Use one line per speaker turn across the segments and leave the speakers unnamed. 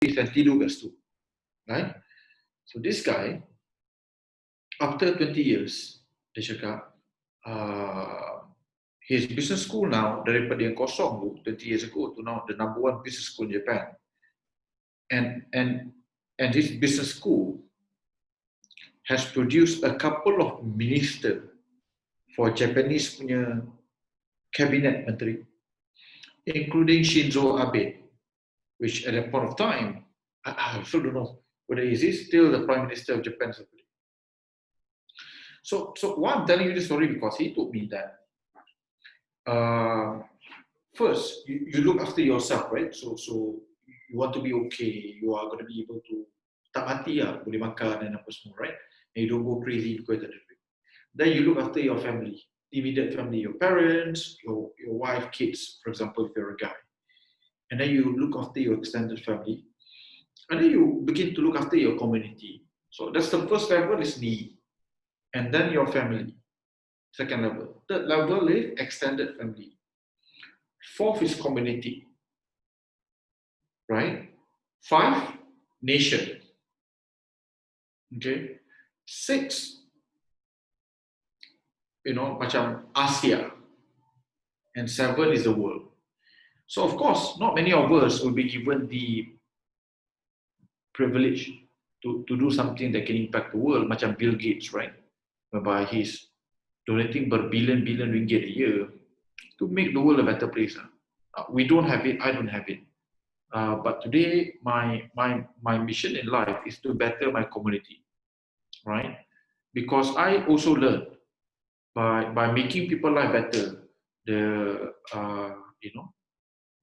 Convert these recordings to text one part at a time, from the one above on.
dan tidur kat situ. Right? So this guy, after 20 years, dia cakap, his business school now, daripada yang kosong tu, 20 years ago, to now the #1 business school in Japan. And this business school has produced a couple of ministers for Japanese punya cabinet menteri, including Shinzo Abe, which at that point of time, I also don't know whether is he still the Prime Minister of Japan. So why I'm telling you this story, because he told me that first you look after yourself, right? So you want to be okay, you are going to be able to tak mati lah, boleh makan dan apa semua, right? And you don't go crazy because of the drink. Then you look after your family, immediate family, your parents, your wife, kids, for example, if you're a guy. And then you look after your extended family. And then you begin to look after your community. So that's the first level is me. And then your family. Second level. Third level is extended family. Fourth is community. Right? 5, nation. Okay? 6, macam Asia. And 7 is the world. So of course, not many of us will be given the privilege to do something that can impact the world, macam Bill Gates, right? Whereby he's donating berbillion-billion ringgit a year to make the world a better place. We don't have it, I don't have it. But today, my mission in life is to better my community, right? Because I also learned by making people life better, the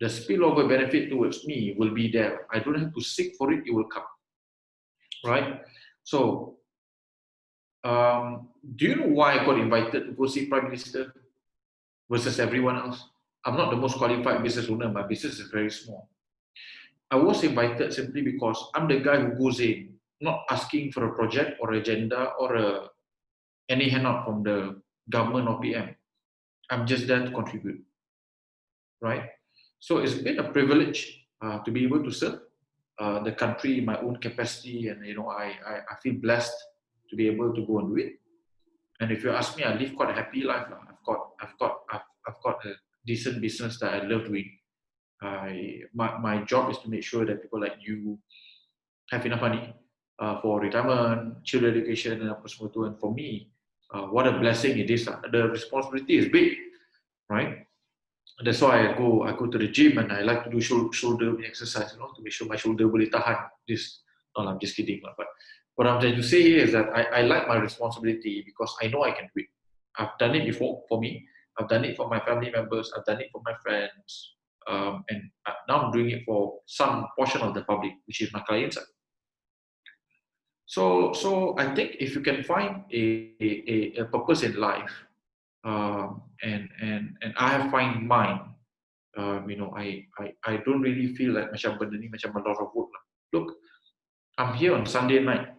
spillover benefit towards me will be there. I don't have to seek for it, it will come, right? So, do you know why I got invited to go see Prime Minister versus everyone else? I'm not the most qualified business owner, my business is very small. I was invited simply because I'm the guy who goes in, not asking for a project or agenda or any handout from the government or PM. I'm just there to contribute, right? So it's been a privilege to be able to serve the country in my own capacity, and I feel blessed to be able to go and do it. And if you ask me, I live quite a happy life. I've got a decent business that I love doing. My job is to make sure that people like you have enough money for retirement, children education, and apa semua tu. And for me, what a blessing it is. The responsibility is big, right? That's why I go to the gym and I like to do shoulder exercise, to make sure my shoulder boleh tahan this. No, I'm just kidding. But what I'm trying to say here is that I like my responsibility because I know I can do it. I've done it before for me. I've done it for my family members. I've done it for my friends. And now I'm doing it for some portion of the public, which is my clients. So I think if you can find a purpose in life, and I have find mine, I don't really feel like macam benda ni macam a lot of work. Look, I'm here on Sunday night,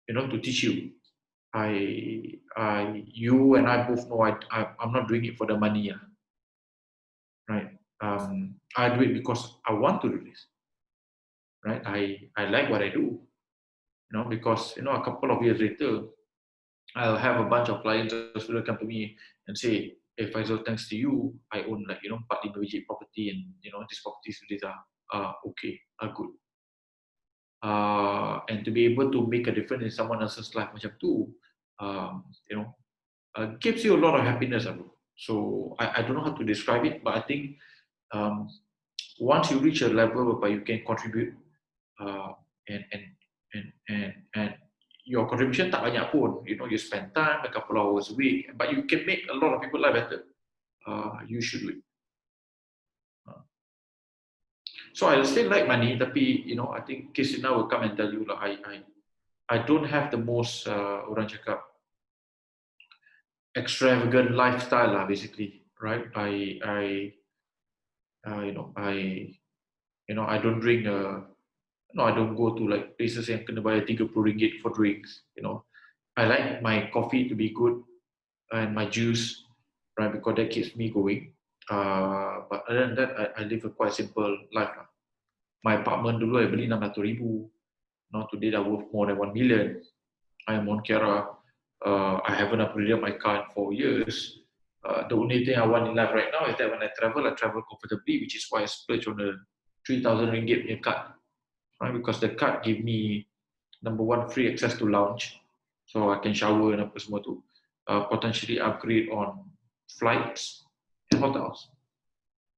to teach you. You and I both know I'm not doing it for the money, right? I do it because I want to do this, right? I like what I do, because a couple of years later, I'll have a bunch of clients that will come to me and say, "Hey Faizul, thanks to you, I own 45 biji property, and these properties are okay, are good." And to be able to make a difference in someone else's life macam tu, gives you a lot of happiness. So I don't know how to describe it, but I think once you reach a level where you can contribute, and your contribution tak banyak pun, you spend time, a couple of hours a week, but you can make a lot of people life better. You should do it. So I still like money, tapi I think Kisina will come and tell you I don't have the most orang cakap extravagant lifestyle lah, basically, right? I don't drink. I don't go to like places yang kena bayar RM30 for drinks. I like my coffee to be good and my juice, right? Because that keeps me going. But other than that, I live a quite simple life. My apartment dulu I beli 600,000. Now today dah worth more than 1 million. I am on Kiara. I haven't upgraded my car in 4 years. The only thing I want in life right now is that when I travel comfortably, which is why I splurge on the 3,000 ringgit card. Right? Because the card give me, number one, free access to lounge. So I can shower and apa semua tu. Potentially upgrade on flights and hotels.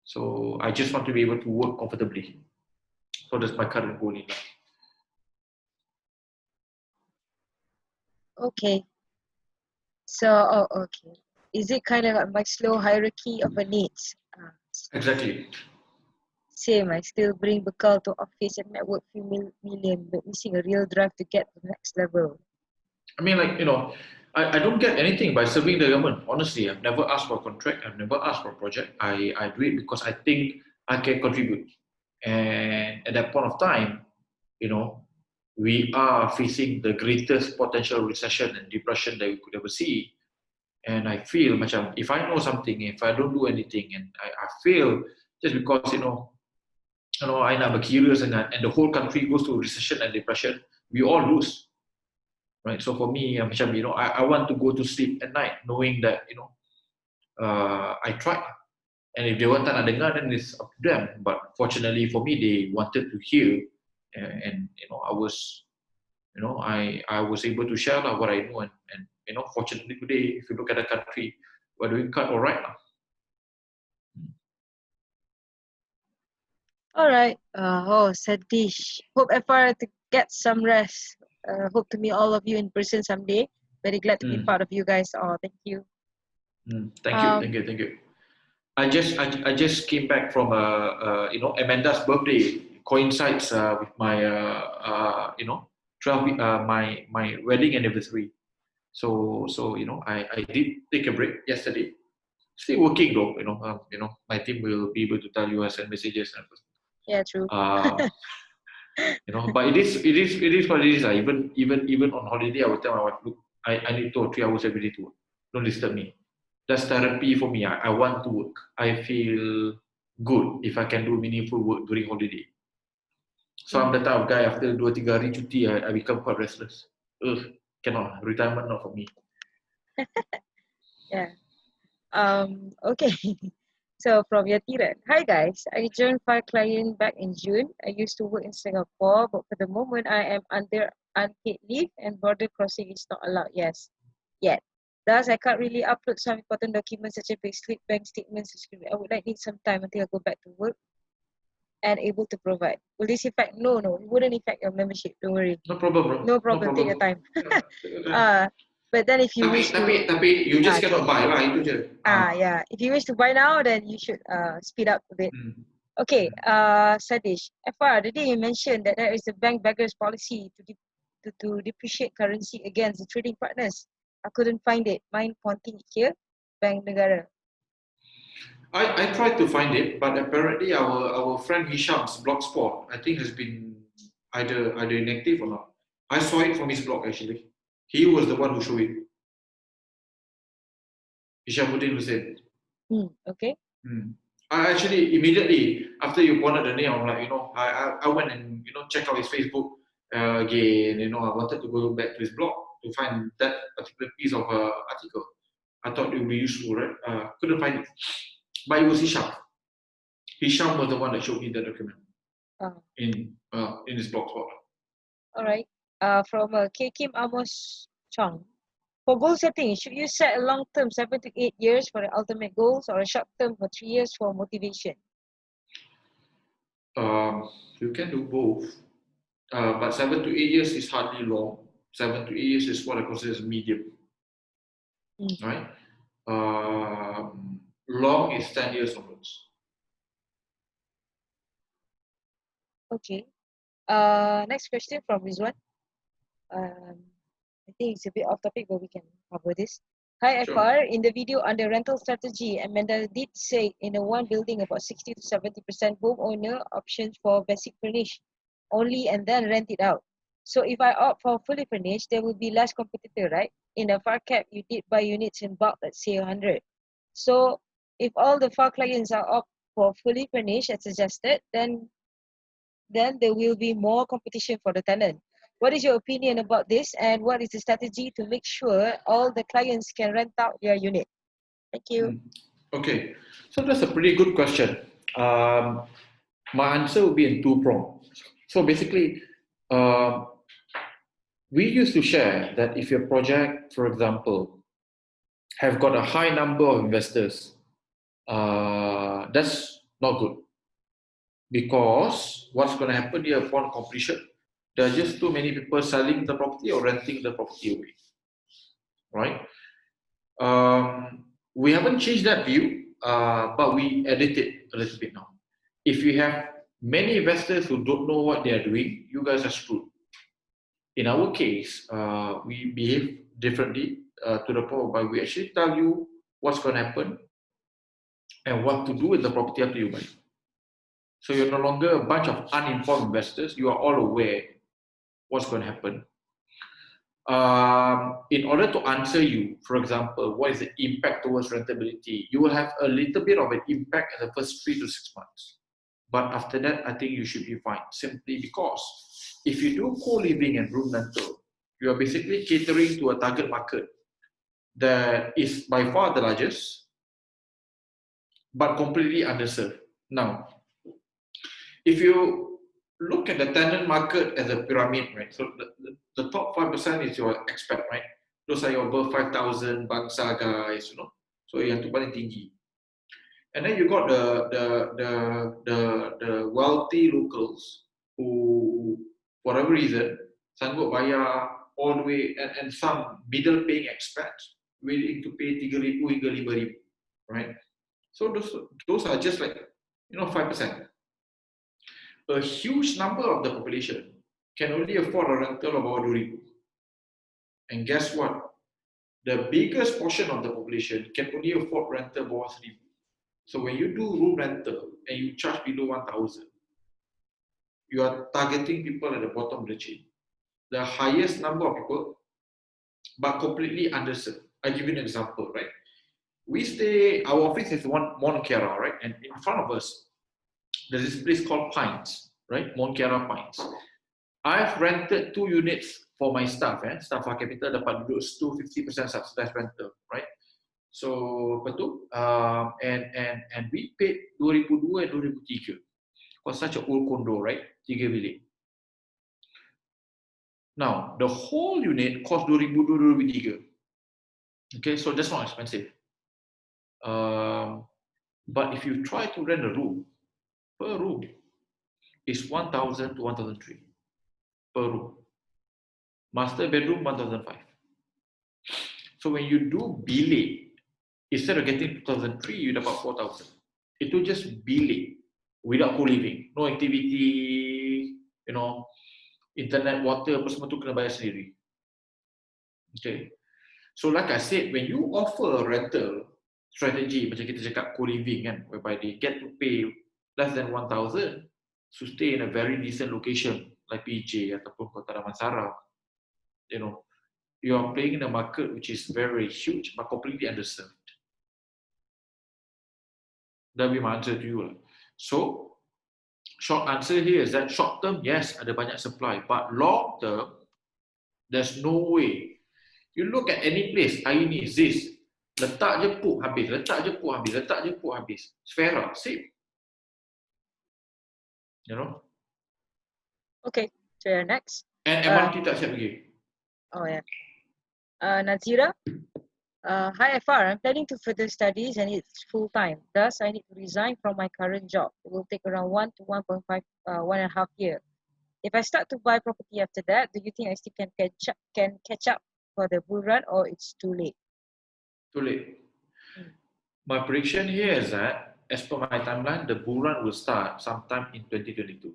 So I just want to be able to work comfortably. So that's my current goal in life.
Okay. So, okay. Is it kind of like my slow hierarchy of a needs?
Exactly.
Same, I still bring bekal to office and network few million, but missing a real drive to get to the next level.
I mean, like, I don't get anything by serving the government. Honestly, I've never asked for a contract. I've never asked for a project. I do it because I think I can contribute. And at that point of time, we are facing the greatest potential recession and depression that we could ever see. And I feel macam if I know something, if I don't do anything, and I feel just because I nak berkira sangat, and the whole country goes to recession and depression, we all lose. Right, so for me, macam I want to go to sleep at night knowing that I tried, and if they want tak nak dengar, then it's up to them. But fortunately for me, they wanted to hear, and I was I was able to share what I know, and fortunately today, if you look at the country, we're doing quite all right now.
All right. Sadish. Hope FR to get some rest. Hope to meet all of you in person someday. Very glad to be part of you guys. Oh, thank you.
Thank you. I just came back from Amanda's birthday. Coincides with my 12 my wedding anniversary. So I did take a break yesterday. Still working though. My team will be able to tell you, I send messages.
Yeah, true.
But it is what it is. Even on holiday, I will tell my wife, look, I need 2 or 3 hours every day to work. Don't disturb me. That's therapy for me. I want to work. I feel good if I can do meaningful work during holiday. So I'm the type of guy, after 2-3 hari cuti, I become quite restless. Cannot. Retirement not for me.
Yeah. Okay. So from Yatiran. Hi guys, I joined Fire Client back in June. I used to work in Singapore, but for the moment I am under unpaid leave and border crossing is not allowed. Yes, yet. Thus, I can't really upload some important documents such as payslip, bank statements. I would like need some time until I go back to work and able to provide. Will this affect? No, it wouldn't affect your membership. Don't worry.
No problem, bro.
No problem. Take your time. But then if you wish to...
Tapi you just cannot buy lah, itu je.
Yeah. If you wish to buy now, then you should speed up a bit. Okay, Sadish, FR, the day you mentioned that there is a bank beggars policy to depreciate currency against the trading partners. I couldn't find it. Mind pointing here, Bank Negara.
I tried to find it, but apparently our friend Hisham's blogspot, I think, has been either inactive or not. I saw it from his blog actually. He was the one who showed it. Hishamuddin Hussein.
Okay.
I actually immediately after you pointed the name, I'm like, I went and check out his Facebook again. I wanted to go back to his blog to find that particular piece of article. I thought it would be useful, right? Couldn't find it, but it was Hisham. Hisham was the one that showed me the document in his blogspot.
All right. From K. Kim Amos Chong. For goal setting, should you set a long-term 7 to 8 years for the ultimate goals or a short-term for 3 years for motivation?
You can do both, but 7 to 8 years is hardly long. 7 to 8 years is what I consider as medium, right? Long is 10 years onwards.
Okay. Next question from Ridzuan. I think it's a bit off topic, but we can cover this. Hi,
Sure.
FR. In the video on the rental strategy, Amanda did say in a one building about 60 to 70% homeowner options for basic furnished only and then rent it out. So if I opt for fully furnished, there will be less competitor, right? In the FAR cap, you did buy units in bulk, let's say 100. So if all the FAR clients are opt for fully furnished as suggested, then then there will be more competition for the tenant. What is your opinion about this, and what is the strategy to make sure all the clients can rent out their unit? Thank you.
Okay, so that's a pretty good question. My answer will be in two prongs. So basically, we used to share that if your project, for example, have got a high number of investors, that's not good, because what's going to happen here upon completion, there are just too many people selling the property or renting the property away, right? We haven't changed that view, but we edit it a little bit now. If you have many investors who don't know what they are doing, you guys are screwed. In our case, we behave differently to the point where we actually tell you what's going to happen and what to do with the property after you buy. So you're no longer a bunch of uninformed investors. You are all aware what's going to happen. In order to answer you, for example, what is the impact towards rentability, you will have a little bit of an impact in the first 3 to 6 months. But after that, I think you should be fine, simply because if you do co-living and room rental, you are basically catering to a target market that is by far the largest, but completely underserved. Now, if you look at the tenant market as a pyramid, right? So the top 5% is your expat, right? Those are your above 5,000 bangsa guys, you know. So yang tu paling tinggi. And then you got the wealthy locals who, for whatever reason, sanggup bayar all the way, and some middle paying expats willing to pay 3,000 hingga 5,000, right? So those are just like, 5%. A huge number of the population can only afford a rental of about 2,000. And guess what? The biggest portion of the population can only afford rental bawah 1,000. So when you do room rental and you charge below 1,000, you are targeting people at the bottom of the chain. The highest number of people, but completely underserved. I'll give you an example, right? Our office is Mont Kiara, right? And in front of us, there's this place called Pines, right? Mont Kiara Pines. I've rented 2 units for my staff, staff our capital dapat duduk 50% subsidized rental, right? So apa tu? And we paid 2002 and 2003 for such an old condo, right? 3 bilik. Now, the whole unit cost 2002, 2003. Okay, so that's not expensive. But if you try to rent a room, per room is 1,000 to 1,003 per room. Master bedroom 1,005. So when you do bilik, instead of getting 2,003, you dapat 4,000. Itu just bilik without co-living, no activity, internet, water, apa semua tu kena bayar sendiri. Okay. So like I said, when you offer a rental strategy, macam kita cakap co-living kan, whereby they get to pay less than 1,000 to stay in a very decent location like PJ ataupun Kota Damansara, you are playing in a market which is very huge but completely underserved. That will be my answer to you. So, short answer here is that short term, yes, ada banyak supply, but long term, there's no way. You look at any place, hari ni, Ziz, letak je puk habis, letak je puk habis, letak je puk habis. Sfera, same.
Okay, so you're next.
And MRT tak siap lagi.
Oh yeah. Nazira. Hi FR, I'm planning to further studies and it's full time. Thus, I need to resign from my current job. It will take around 1 to 1.5, 1.5 years. If I start to buy property after that, do you think I still can catch up for the bull run, or it's too late?
Too late. My prediction here is that, as per my timeline, the bull run will start sometime in 2022.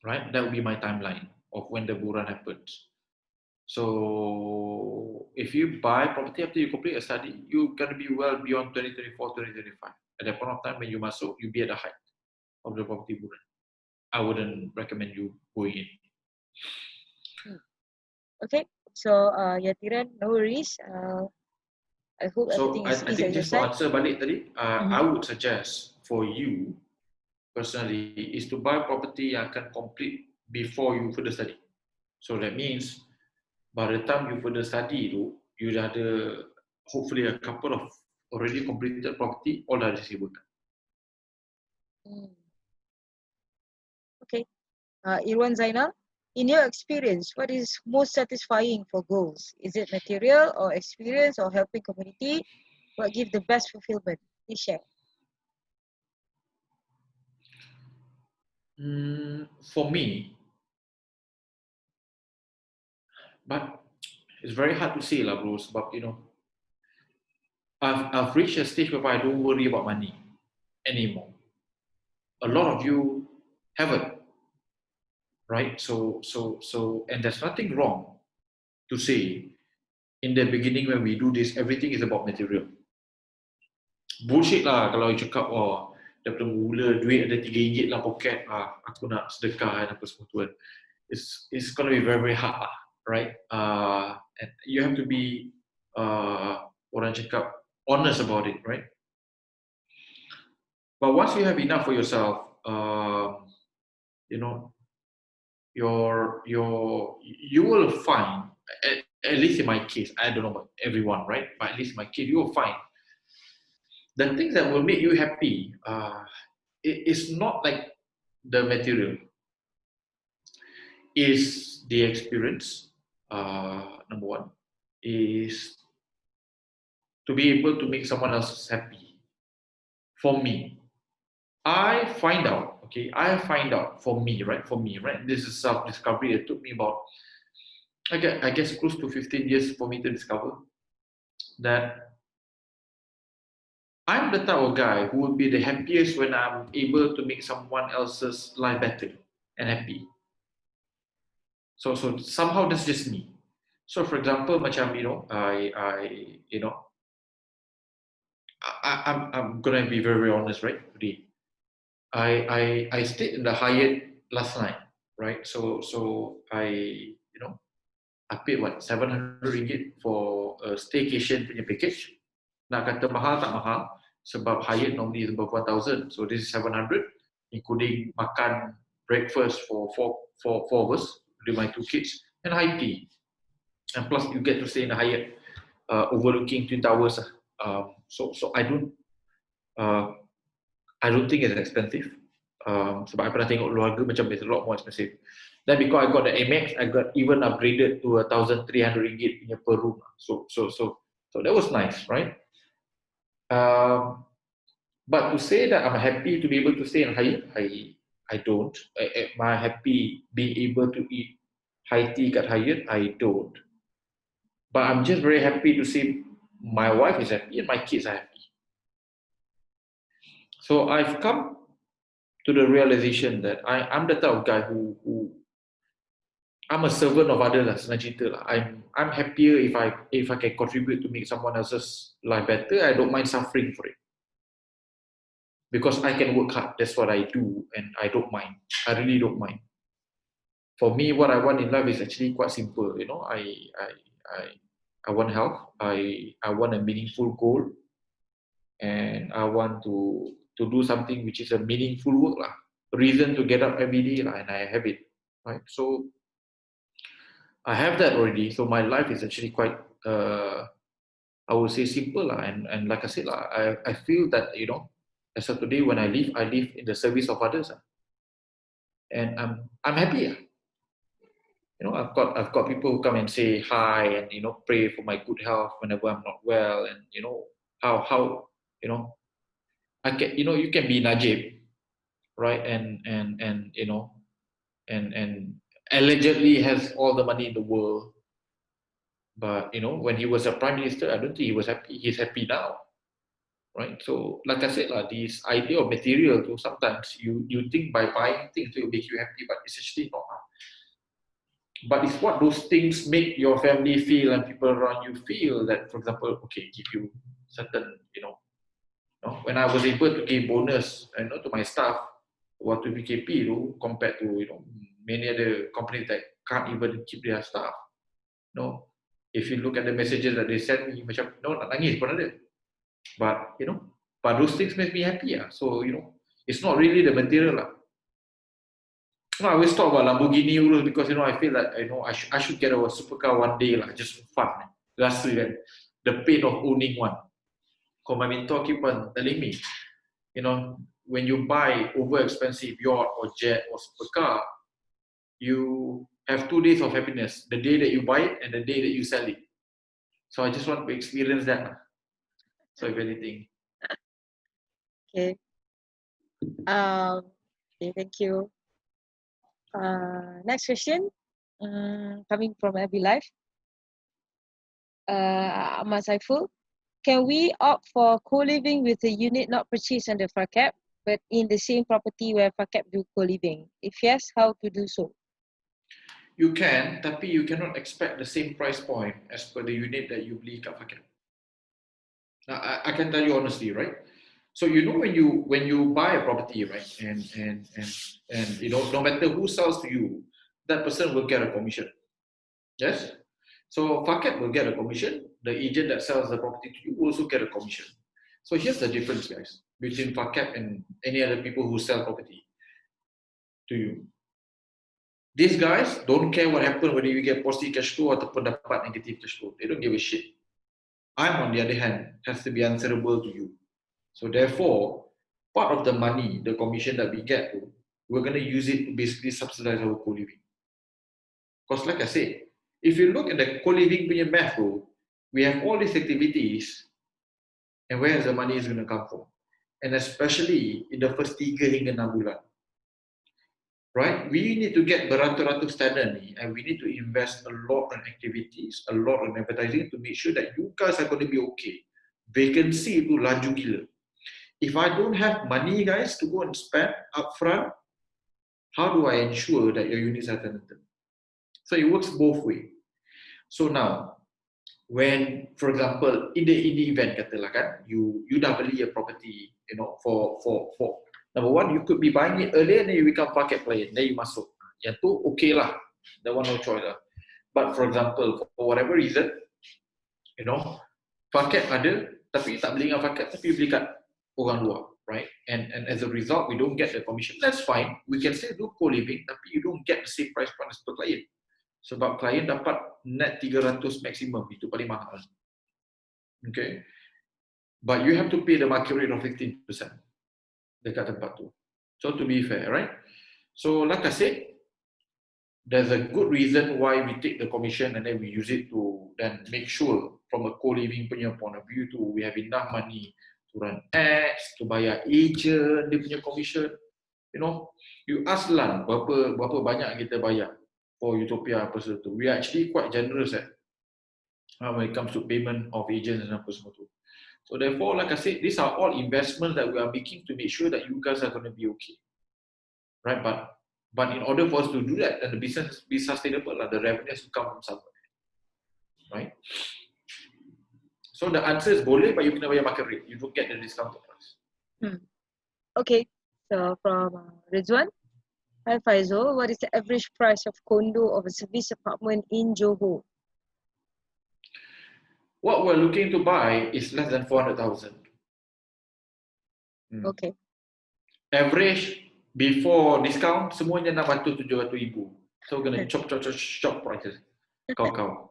Right? That will be my timeline of when the bull run happens. So if you buy property after you complete a study, you're going to be well beyond 2024, 2025. At that point of time when you masuk, you'll be at the height of the property bull run. I wouldn't recommend you going in.
Okay, so Yatiran, no worries. I hope everything is easy.
I think just to answer balik tadi, I would suggest for you personally is to buy property yang akan complete before you further study. So that means by the time you further study tu, you dah ada hopefully a couple of already completed property, all dah disewakan.
Okay. Irwan Zainal, in your experience, what is most satisfying for goals? Is it material or experience or helping community? What gives the best fulfillment? Please share.
For me, but it's very hard to say lah bro, sebab I've reached a stage where I don't worry about money anymore. A lot of you haven't, right? So, and there's nothing wrong to say in the beginning when we do this, everything is about material. Bullshit lah kalau you cakap, oh, daripada mula duit ada RM3 lah poket, aku nak sedekah dan apa semua tu kan. It's gonna be very, very hard lah, right? And you have to be, orang cakap, honest about it, right? But once you have enough for yourself, you will find, at least in my case, I don't know about everyone, right? But at least in my case, you will find the things that will make you happy. It's not like the material. Is the experience. Number one is to be able to make someone else happy. For me, I find out for me, right? This is self-discovery. It took me about, I guess, close to 15 years for me to discover that I'm the type of guy who will be the happiest when I'm able to make someone else's life better and happy. So somehow that's just me. So for example, macam I'm gonna be very, very honest, right? Today, I stayed in the Hyatt last night, right? So I I paid what RM700 for a staycation punya package. Nak kata mahal tak mahal, sebab Hyatt normally is about 1,000. So this is 700, including makan breakfast for four of us, with my 2 kids, and high tea. And plus you get to stay in the Hyatt overlooking Twin Towers. So I don't think it's expensive. Sebab I pernah tengok luar negara macam it's a lot more expensive. Then because I got the Amex, I got even upgraded to RM1,300 punya per room. So that was nice, right? But to say that I'm happy to be able to stay in Hyatt, I don't. Am I happy being able to eat high tea at Hyatt? I don't. But I'm just very happy to see my wife is happy and my kids are happy. So I've come to the realization that I'm the type of guy who I'm a servant of others lah, senang cerita lah. I'm happier if I can contribute to make someone else's life better. I don't mind suffering for it. Because I can work hard, that's what I do, and I don't mind. I really don't mind. For me, what I want in life is actually quite simple. I want health. I want a meaningful goal, and I want to do something which is a meaningful work lah. Reason to get up every day lah, and I have it, right? So I have that already. So my life is actually quite, I would say, simple lah. And like I said lah, I feel that as of today when I live in the service of others, and I'm happy. I've got people who come and say hi and pray for my good health whenever I'm not well, and how I can you can be Najib, right? And allegedly has all the money in the world, but when he was a prime minister, I don't think he was happy. He's happy now, right? So like I said this idea of material too, sometimes you think by buying things it will make you happy, but it's actually not. But it's what those things make your family feel and people around you feel, that, for example, okay, give you certain, when I was able to give bonus, to my staff, waktu PKP compared to many other companies that can't even keep their staff. If you look at the messages that they send me, macam nak nangis pun ada. But but those things make me happy. So It's not really the material lah. No, I always talk about Lamborghini rules because I feel like I should get a supercar one day lah, just for fun. Rasa kan, the pain of owning one. Because my mentor keep on telling me, when you buy over expensive yacht or jet or supercar, you have 2 days of happiness: the day that you buy it and the day that you sell it. So I just want to experience that lah. So if anything.
Okay. Okay, thank you. Next question, coming from Every Life. Ahmad Saiful, can we opt for co-living with a unit not purchased under FACAP, but in the same property where FACAP do co-living? If yes, how to do so?
You can, tapi you cannot expect the same price point as per the unit that you beli kat FACAP. Now, I can tell you honestly, right? So when you buy a property, right, and no matter who sells to you, that person will get a commission. Yes. So FACAP will get a commission. The agent that sells the property to you will also get a commission. So here's the difference, guys, between FACAP and any other people who sell property to you. These guys don't care what happens, whether you get positive cash flow ataupun dapat negative cash flow. They don't give a shit. I'm, on the other hand, has to be answerable to you. So therefore, part of the money, the commission that we get, we're going to use it to basically subsidize our co-living. Because like I said, if you look at the co-living punya math, we have all these activities, and where is the money is going to come from? And especially in the first 3 hingga 6 bulan. Right? We need to get beratus-ratus tenant ni, and we need to invest a lot on activities, a lot on advertising to make sure that you guys are going to be okay. Vacancy itu laju gila. If I don't have money, guys, to go and spend upfront, how do I ensure that your units are tenanted? So it works both ways. So now, when, for example, in the event, katalah kan, you dah beli a property, for number one, you could be buying it earlier, then you become market player, then you masuk. Yang tu okay lah, that one no choice lah. But for example, for whatever reason, paket ada, tapi tak beli dengan paket, tapi beli kat orang luar, right? And as a result, we don't get the commission. That's fine. We can still do co-living, tapi you don't get the same price point as per client. Sebab klien dapat net 300 maximum, itu paling mahal. Okay? But you have to pay the market rate of 15% dekat tempat tu. So to be fair, right? So like I said, there's a good reason why we take the commission and then we use it to then make sure from a co-living punya point of view we have enough money to run ads, to bayar agent, dia punya commission. You ask Lan berapa banyak kita bayar for Utopia apa semua tu. We are actually quite generous when it comes to payment of agents and apa semua tu. So therefore, like I said, these are all investments that we are making to make sure that you guys are going to be okay, right? But in order for us to do that, and the business be sustainable, the revenues will come from somewhere, right? So the answer is boleh, but you kena bayar market rate. You don't get the discounted price.
Okay, so from Ridzuan. Hi Faizul, what is the average price of condo of a service apartment in Johor?
What we're looking to buy is less than 400,000.
Okay.
Average before discount semuanya 600-700,000. So we're gonna chop prices. Kau.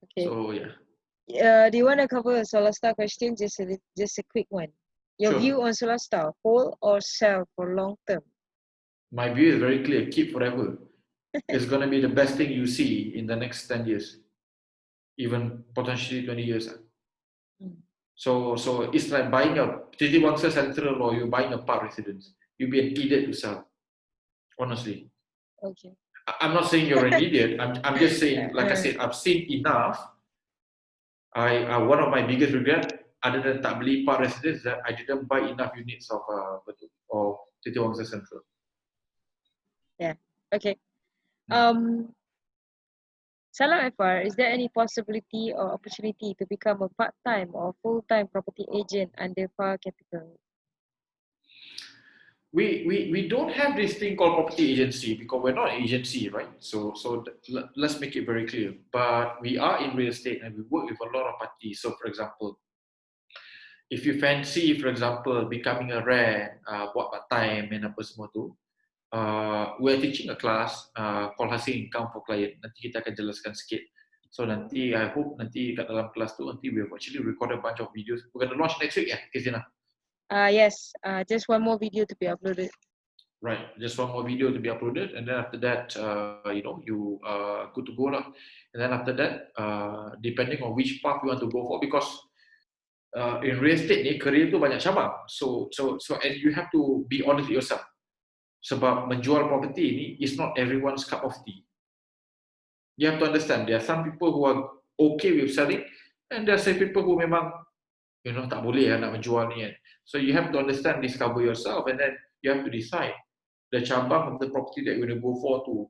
Okay.
So yeah.
Do you want to cover a Solar Star question? Just a quick one. Your view on Solar Star, hold or sell for long term? My
view is very clear: keep forever. It's gonna be the best thing you see in the next 10 years. Even potentially 20 years. So it's like buying a Titi Wangsa Central or you're buying a park residence. You'll be an idiot to sell. Honestly.
Okay.
I'm not saying you're an idiot. I'm just saying, like I said, I've seen enough. One of my biggest regrets, other than tak beli park residence, that I didn't buy enough units of Titi Wangsa Central.
Yeah. Okay. Salam FR, is there any possibility or opportunity to become a part-time or full-time property agent under FAR Capital?
We don't have this thing called property agency because we're not an agency, right? So let's make it very clear. But we are in real estate and we work with a lot of parties. So for example, if you fancy, for example, becoming a rare, buat part time and apa semua tu, we're teaching a class called Hasil Income for Client. Nanti kita akan jelaskan sikit. So nanti I hope nanti kat dalam kelas tu nanti we've actually recorded a bunch of videos. We're going to launch next week, Kizina?
Yes, just one more video to be uploaded.
Right, just one more video to be uploaded, and then after that, you good to go lah. And then after that, depending on which path you want to go for, because in real estate ni career tu banyak cabang. So and you have to be honest with yourself. Sebab menjual property ni is not everyone's cup of tea. You have to understand there are some people who are okay with selling, and there are some people who memang tak boleh nak menjual ni kan. So you have to understand, discover yourself, and then you have to decide the cabang of the property that you're going to go for to,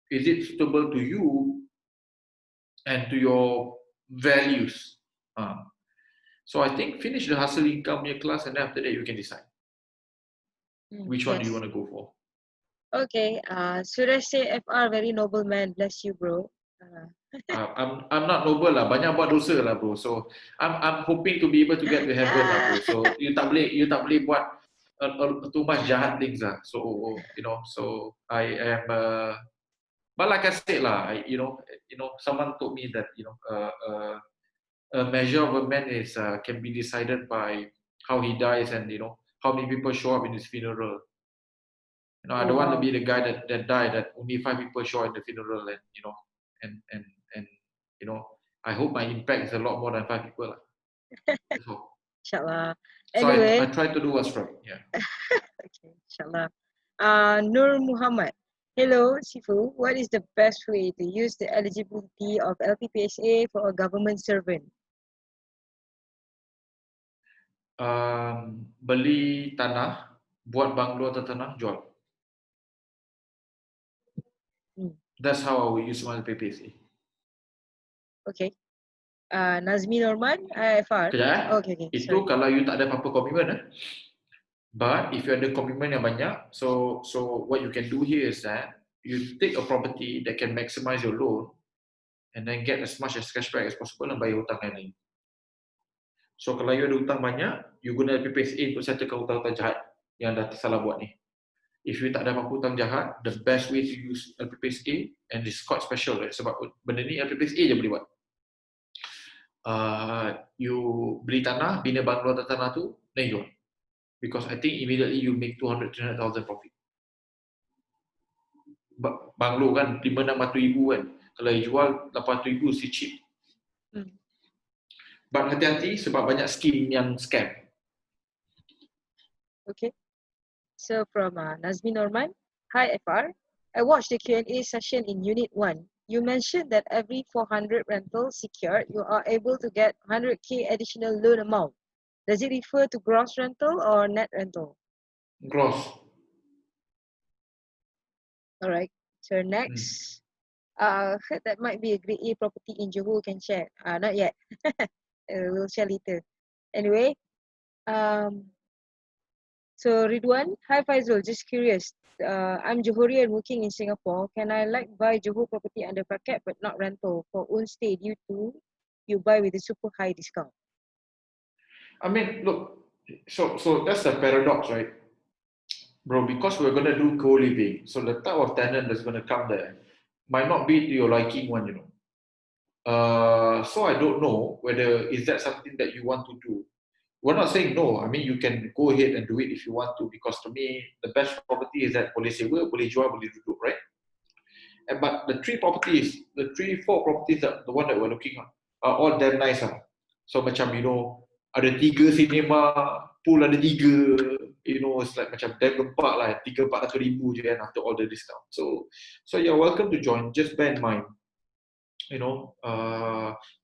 is it suitable to you and to your values. So I think finish the hustle income year class, and then after that you can decide which one do you want to go for.
Okay, Suresh say FR very noble man, bless you bro.
I'm not noble lah, banyak buat dosa lah bro. So I'm hoping to be able to get to heaven lah bro. So you tak boleh buat too much jahat things lah. So so I am but like I said lah, someone told me that a measure of a man is can be decided by how he dies, and how many people show up in his funeral. I don't want to be the guy that died that only 5 people show up in the funeral, and I hope my impact is a lot more than 5 people lah. So,
Inshallah.
so
Anyway,
I try to do what's right. Yeah.
Okay, inshallah. Nur Muhammad. Hello, Sifu. What is the best way to use the eligibility of LPPSA for a government servant?
Beli tanah, buat banglo atau tanah, jual. That's how I will use my LPPSA.
Okay. Nazmi Norman, IFR.
Kejap,
Okay.
Itu kalau you tak ada apa-apa komitmen. But if you ada komitmen yang banyak, so what you can do here is that you take a property that can maximize your loan, and then get as much as cashback as possible dan bayar hutang yang lain. So kalau you ada hutang banyak, you guna LPPSA untuk settlekan hutang-hutang jahat yang dah tersalah buat ni. If you tak ada apa-apa hutang jahat, the best way to use LPPSA, and this quite special, right? Sebab benda ni LPPSA je boleh buat. You beli tanah, bina banglo atas tanah tu, then jual. Because I think immediately you make 200-300,000 profit. Banglo kan 500-600 ribu kan. Kalau you jual 800 ribu, si cheap. But hati-hati sebab banyak skim yang scam.
Okay. So from Nazmi Norman, hi FR. I watched the Q&A session in Unit 1. You mentioned that every 400 rentals secured, you are able to get 100K additional loan amount. Does it refer to gross rental or net rental?
Gross.
All right. So next, heard that might be a grade A property in Johor. Can share? Not yet. We'll share later. Anyway, so Ridwan, hi Faizul, just curious. I'm Johorian working in Singapore. Can I buy Johor property under bracket but not rental for own stay due to you buy with a super high discount?
I mean, look, so that's the paradox, right? Bro, because we're going to do co-living, so the type of tenant that's going to come there might not be to your liking one, So I don't know whether is that something that you want to do. We're not saying no. I mean, you can go ahead and do it if you want to, because to me, the best property is that boleh sewa, boleh jual, boleh duduk, right? But the 4 properties that the one that we're looking at are all damn nice. So macam, ada 3 cinema, pool ada 3, it's like macam damn gempak lah, 300-400 ribu je kan after all the discount. So you're welcome to join. Just bear in mind,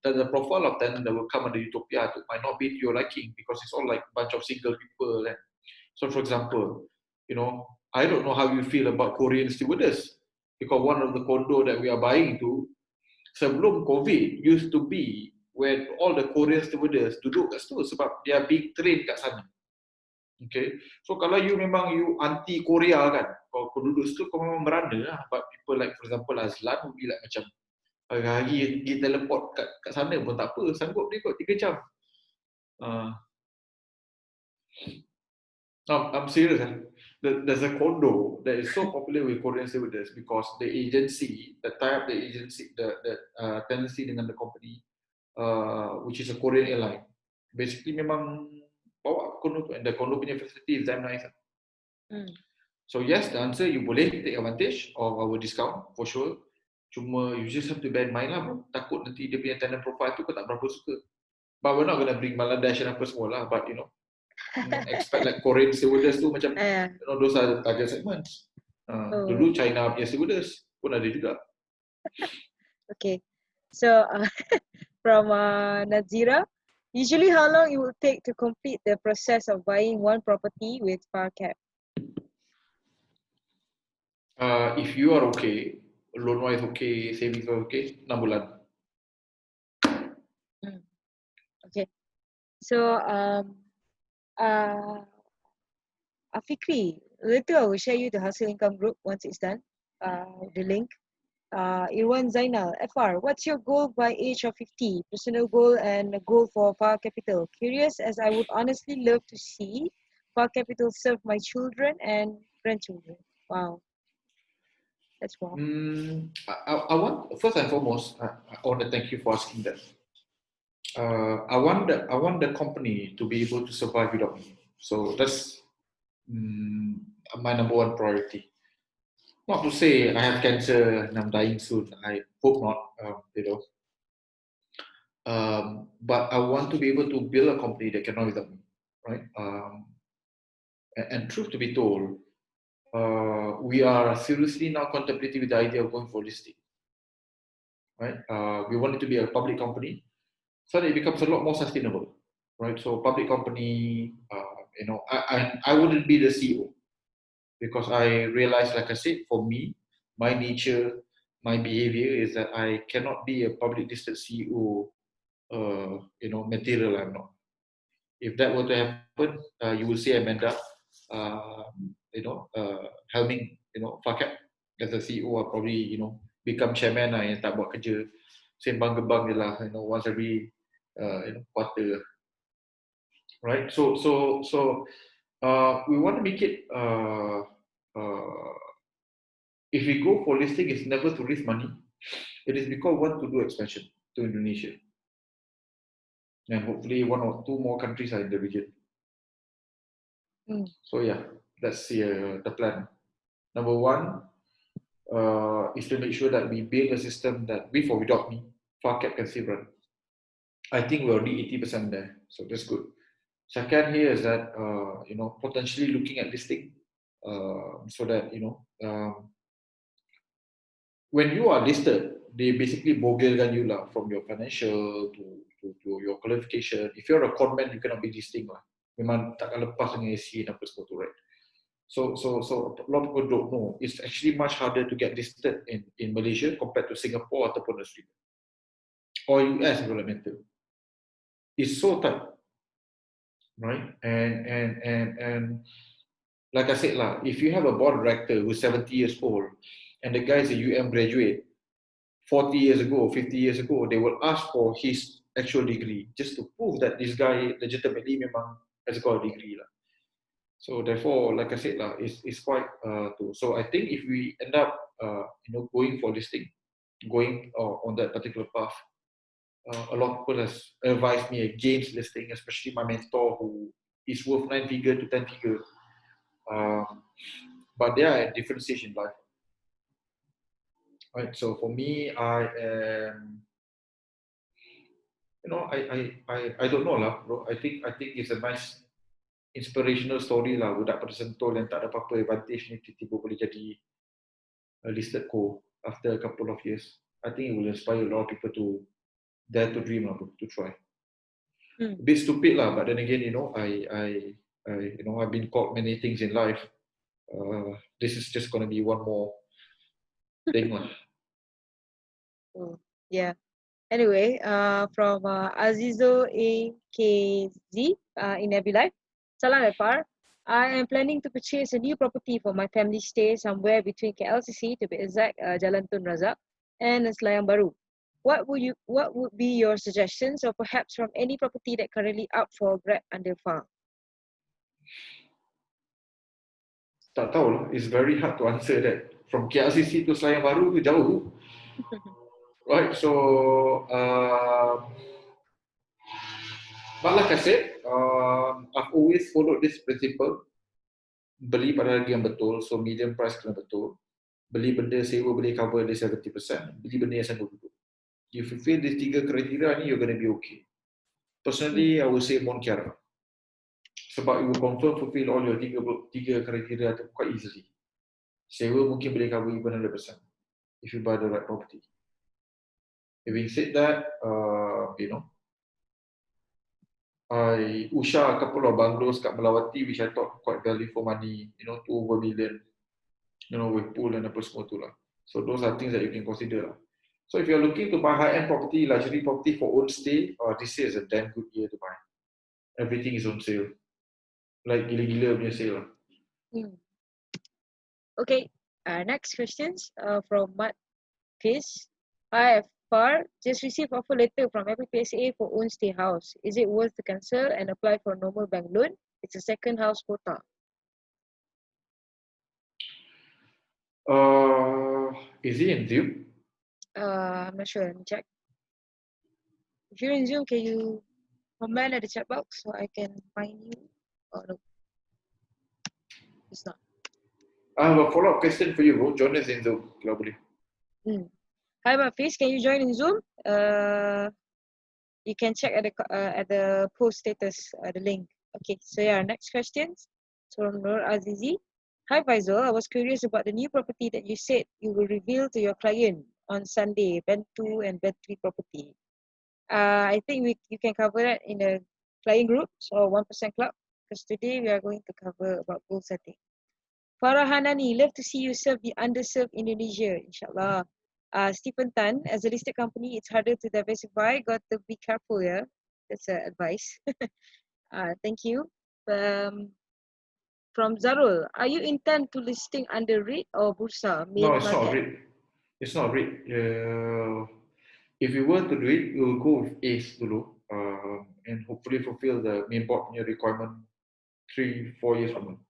that the profile of tenant that will come under Utopia might not be to your liking, because it's all like a bunch of single people. So for example, I don't know how you feel about Korean stewardess, because one of the condo that we are buying to, sebelum COVID, used to be where all the Korean stewardess duduk kat situ sebab they are being trained kat sana. Okay, so kalau you memang you anti Korea kan, kau duduk situ kau memang beranda lah. But people like for example Azlan would be like macam hari-hari pergi teleport kat sana pun tak apa, sanggup dia kot 3 jam. No, I'm serious. There's a condo that is so popular with Korean stewardess because the agency, the tie up the agency, the tenancy dengan the company, which is a Korean airline. Basically memang bawa condo tu, and the condo punya facility is damn nice.
Mm.
So yes, the answer, you boleh take advantage of our discount for sure. Cuma you just have to bear in mind lah bro. Takut nanti dia punya tenant profile tu kau tak berapa suka. But we're not gonna bring Bangladesh and apa semua lah. But expect like Korean stewardess tu macam, those are the target segments.
Oh,
Dulu China punya stewardess pun ada juga.
okay. So from Nazira, usually how long it will take to complete the process of buying one property with FarCap?
If you are okay, loan wise okay, savings wise okay, 6 bulan.
Okay. So Afikri, later I will share you the hustle income group once it's done. The link. Irwan Zainal, FR, what's your goal by age of 50? Personal goal and a goal for Far Capital. Curious as I would honestly love to see Far Capital serve my children and grandchildren. Wow. That's wow.
I want, first and foremost, I want to thank you for asking that. I want the company to be able to survive without me. So that's my number one priority. Not to say I have cancer and I'm dying soon. I hope not. But I want to be able to build a company that cannot without me, right? And truth to be told, we are seriously now contemplating with the idea of going for listing, right? We want it to be a public company so that it becomes a lot more sustainable, right? So public company, I wouldn't be the CEO because I realized, like I said, for me, my nature, my behavior is that I cannot be a public listed CEO, material I'm not. If that were to happen, you will see Amanda, uh, helming, Fakat as a CEO, or probably, become chairman lah, yang tak buat kerja, sembang gebang je lah, once every, quarter, right? So, we want to make it, if we go for listing, it's never to raise money. It is because we want to do expansion to Indonesia. And hopefully 1 or 2 more countries are in the region. So yeah, that's the plan. Number one is to make sure that we build a system that with or without me, FarCap can still run. I think we're already 80% there, so that's good. Second here is that potentially looking at listing, so that when you are listed, they basically bogelkan you lah, from your financial to your qualification. If you're a conman, you cannot be listing lah. Memang takkan lepas dengan AC dan apa semua tu, right? So a lot of people don't know. It's actually much harder to get listed in Malaysia compared to Singapore ataupun Australia or US for that matter. It's so tight, right? And like I said lah, if you have a board director who's 70 years old and the guy is a graduate 40 years ago, 50 years ago, they will ask for his actual degree just to prove that this guy legitimately memang has got a degree lah. So therefore, like I said lah, it's quite so I think if we end up going for listing, going on that particular path, a lot of people has advised me against listing, especially my mentor who is worth 9 figure to 10 figure. But they are at different stage in life. Right. So for me, I am, I don't know lah, bro. I think it's a nice inspirational story lah. Budak pada Sentul yang tak ada apa-apa advantage ni tiba-tiba boleh jadi a listed co after a couple of years. I think it will inspire a lot of people to dare to dream lah, to try. A bit stupid lah, but then again, I've been called many things in life. This is just gonna be one more thing lah.
Yeah. Anyway, from Azizo AKZ in Every Life. Salam FR. I am planning to purchase a new property for my family stay somewhere between KLCC, to be exact, Jalan Tun Razak, and Selayang Baru. What would be your suggestions, or perhaps from any property that currently up for grab under FAR?
Tak tahu lah. It's very hard to answer that. From KLCC to Selayang Baru tu jauh. Right, so but like I said, I've always followed this principle. Beli pada harga yang betul, so medium price kena betul. Beli benda sewa boleh cover dia 70%, beli benda yang sanggup duduk. If you fulfill these 3 kriteria ni, you're going to be okay. Personally, I would say Mont Kiara. Sebab you will confirm fulfill all your 3 kriteria tu quite easily. Sewa mungkin boleh cover even 100% if you buy the right property. Having said that, I usha a couple of bungalows kat Melawati which I thought quite value for money, 2 over million, with pool and apa semua tu lah. So those are things that you can consider lah. So if you're looking to buy high-end property, luxury property for own stay, this year is a damn good year to buy. Everything is on sale. Like gila-gila punya sale lah.
Okay, next questions from Matt Kiss. Hi, Far. Just received offer letter from FPSA for own stay house. Is it worth to cancel and apply for normal bank loan? It's a second house quota.
Is he in Zoom?
I'm not sure. Let me check. If you're in Zoom, can you comment at the chat box so I can find you? Oh no, it's not.
I have a follow-up question for you, bro. Join us in Zoom, kalau boleh.
Hi, Mafiz. Can you join in Zoom? You can check at the post status, the link. Okay, so yeah, next questions. So from Nur Azizi. Hi, Faizul. I was curious about the new property that you said you will reveal to your client on Sunday, Band 2 and Band 3 property. I think you can cover that in the client group, so 1% club, because today we are going to cover about goal setting. Farah Hanani, love to see you serve the underserved Indonesia, inshallah. Stephen Tan, as a listed company, it's harder to diversify. Got to be careful, yeah. That's advice. Thank you. From Zarul, are you intend to listing under REIT or Bursa?
No, it's not REIT. It's not REIT. If you were to do it, you will go with ACE dulu, and hopefully fulfill the main board requirement 3-4 years from now.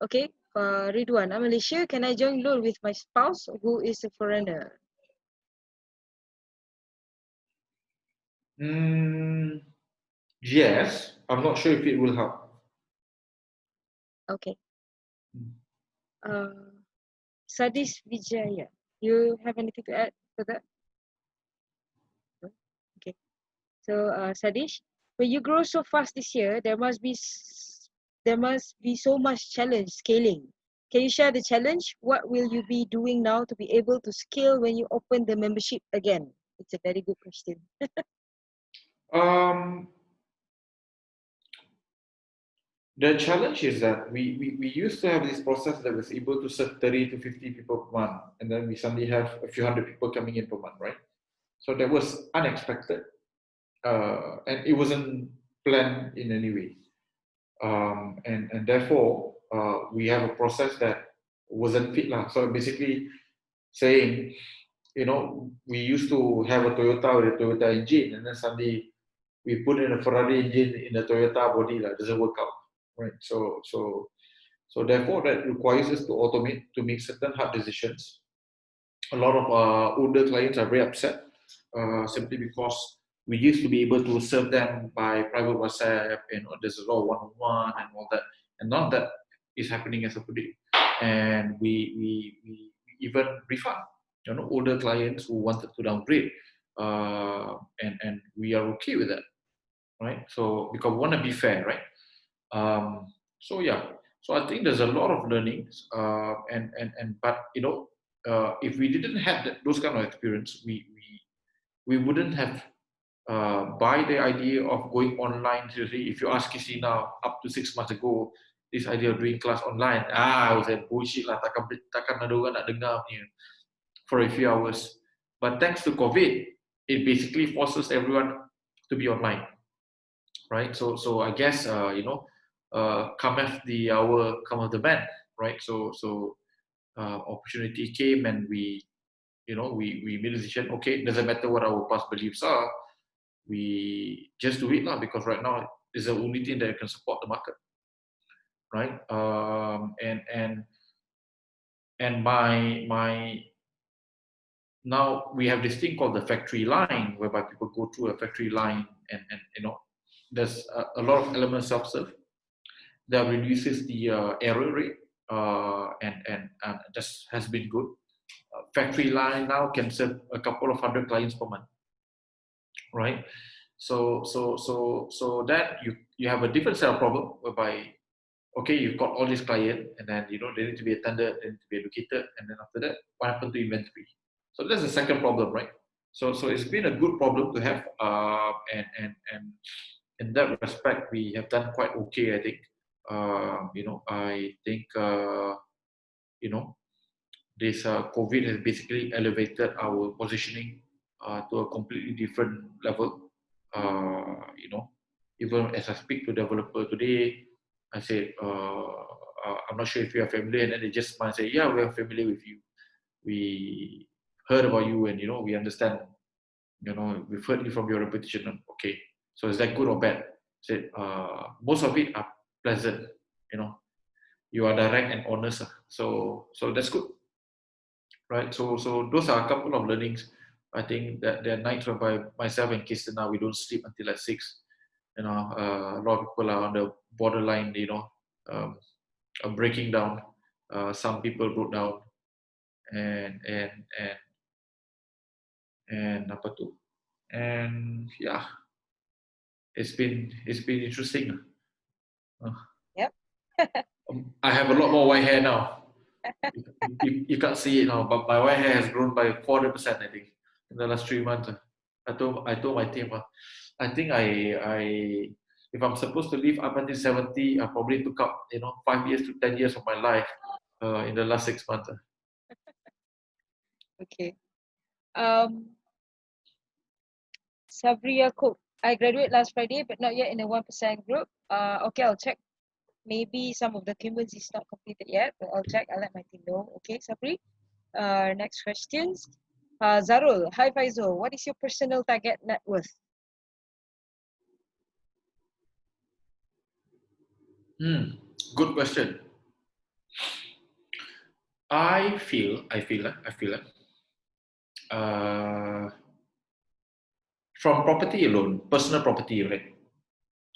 Okay, Ridwan, I'm Malaysia. Can I join loan with my spouse who is a foreigner?
Yes, I'm not sure if it will help.
Okay. Sadish Vijaya, you have anything to add for that? Okay. So Sadish, when you grow so fast this year, there must be so much challenge scaling. Can you share the challenge? What will you be doing now to be able to scale when you open the membership again? It's a very good question.
The challenge is that we used to have this process that was able to serve 30 to 50 people per month, and then we suddenly have a few hundred people coming in per month, right? So that was unexpected, and it wasn't planned in any way. And therefore, we have a process that wasn't fit lah. So basically saying, we used to have a Toyota with a Toyota engine, and then suddenly we put in a Ferrari engine in a Toyota body, it doesn't work out, right? So therefore, that requires us to automate, to make certain hard decisions. A lot of older clients are very upset simply because we used to be able to serve them by private WhatsApp, there's a lot of one-on-one and all that, and none of that is happening as of today. And we even refund, older clients who wanted to downgrade, and we are okay with that, right? So because we want to be fair, right? So yeah, so I think there's a lot of learnings, but if we didn't have those kind of experience, we wouldn't have buy the idea of going online. Seriously, if you ask Kisi now, up to 6 months ago, this idea of doing class online, I was like bullshit lah, takkan ada orang nak dengar punya for a few hours. But thanks to COVID, it basically forces everyone to be online, right? So I guess come of the hour, come of the man, right? So opportunity came, and we made a decision. Okay, it doesn't matter what our past beliefs are, we just do it now, because right now is the only thing that can support the market, right? And my now we have this thing called the factory line, whereby people go through a factory line, and there's a lot of elements self-serve that reduces the error rate, and just has been good. Factory line now can serve a couple of hundred clients per month, right? So that you have a different set of problem, whereby okay, you've got all these clients, and then they need to be attended, they need to be educated, and then after that, what happened to inventory? So that's the second problem, right? So it's been a good problem to have, and in that respect, we have done quite okay, I think. I think this COVID has basically elevated our positioning to a completely different level. Even as I speak to developer today, I said, I'm not sure if you are familiar, and then they just might say, yeah, we are familiar with you. We heard about you, and we understand. We've heard you from your repetition. Okay, so is that good or bad? I said, most of it are pleasant. You are direct and honest. So that's good, right? So those are a couple of learnings. I think that there are nights whereby myself and Kirsten now we don't sleep until at 6. A lot of people are on the borderline, um, breaking down. Some people broke down, and and and and apa tu? And yeah, it's been interesting. Uh,
Yep.
I have a lot more white hair now. You can't see it now, but my white hair has grown by 400%, I think, in the last 3 months. I told my team, I think I if I'm supposed to live up until 70, I probably took up 5 years to 10 years of my life in the last 6 months.
Okay. Sabria Cook. I graduated last Friday, but not yet in the 1% group. Okay, I'll check. Maybe some of the documents is not completed yet, but I'll check. I'll let my team know. Okay, Sabri. Next questions. Zarul. Hi, Faizul. What is your personal target net worth?
Good question. I feel from property alone, personal property, right?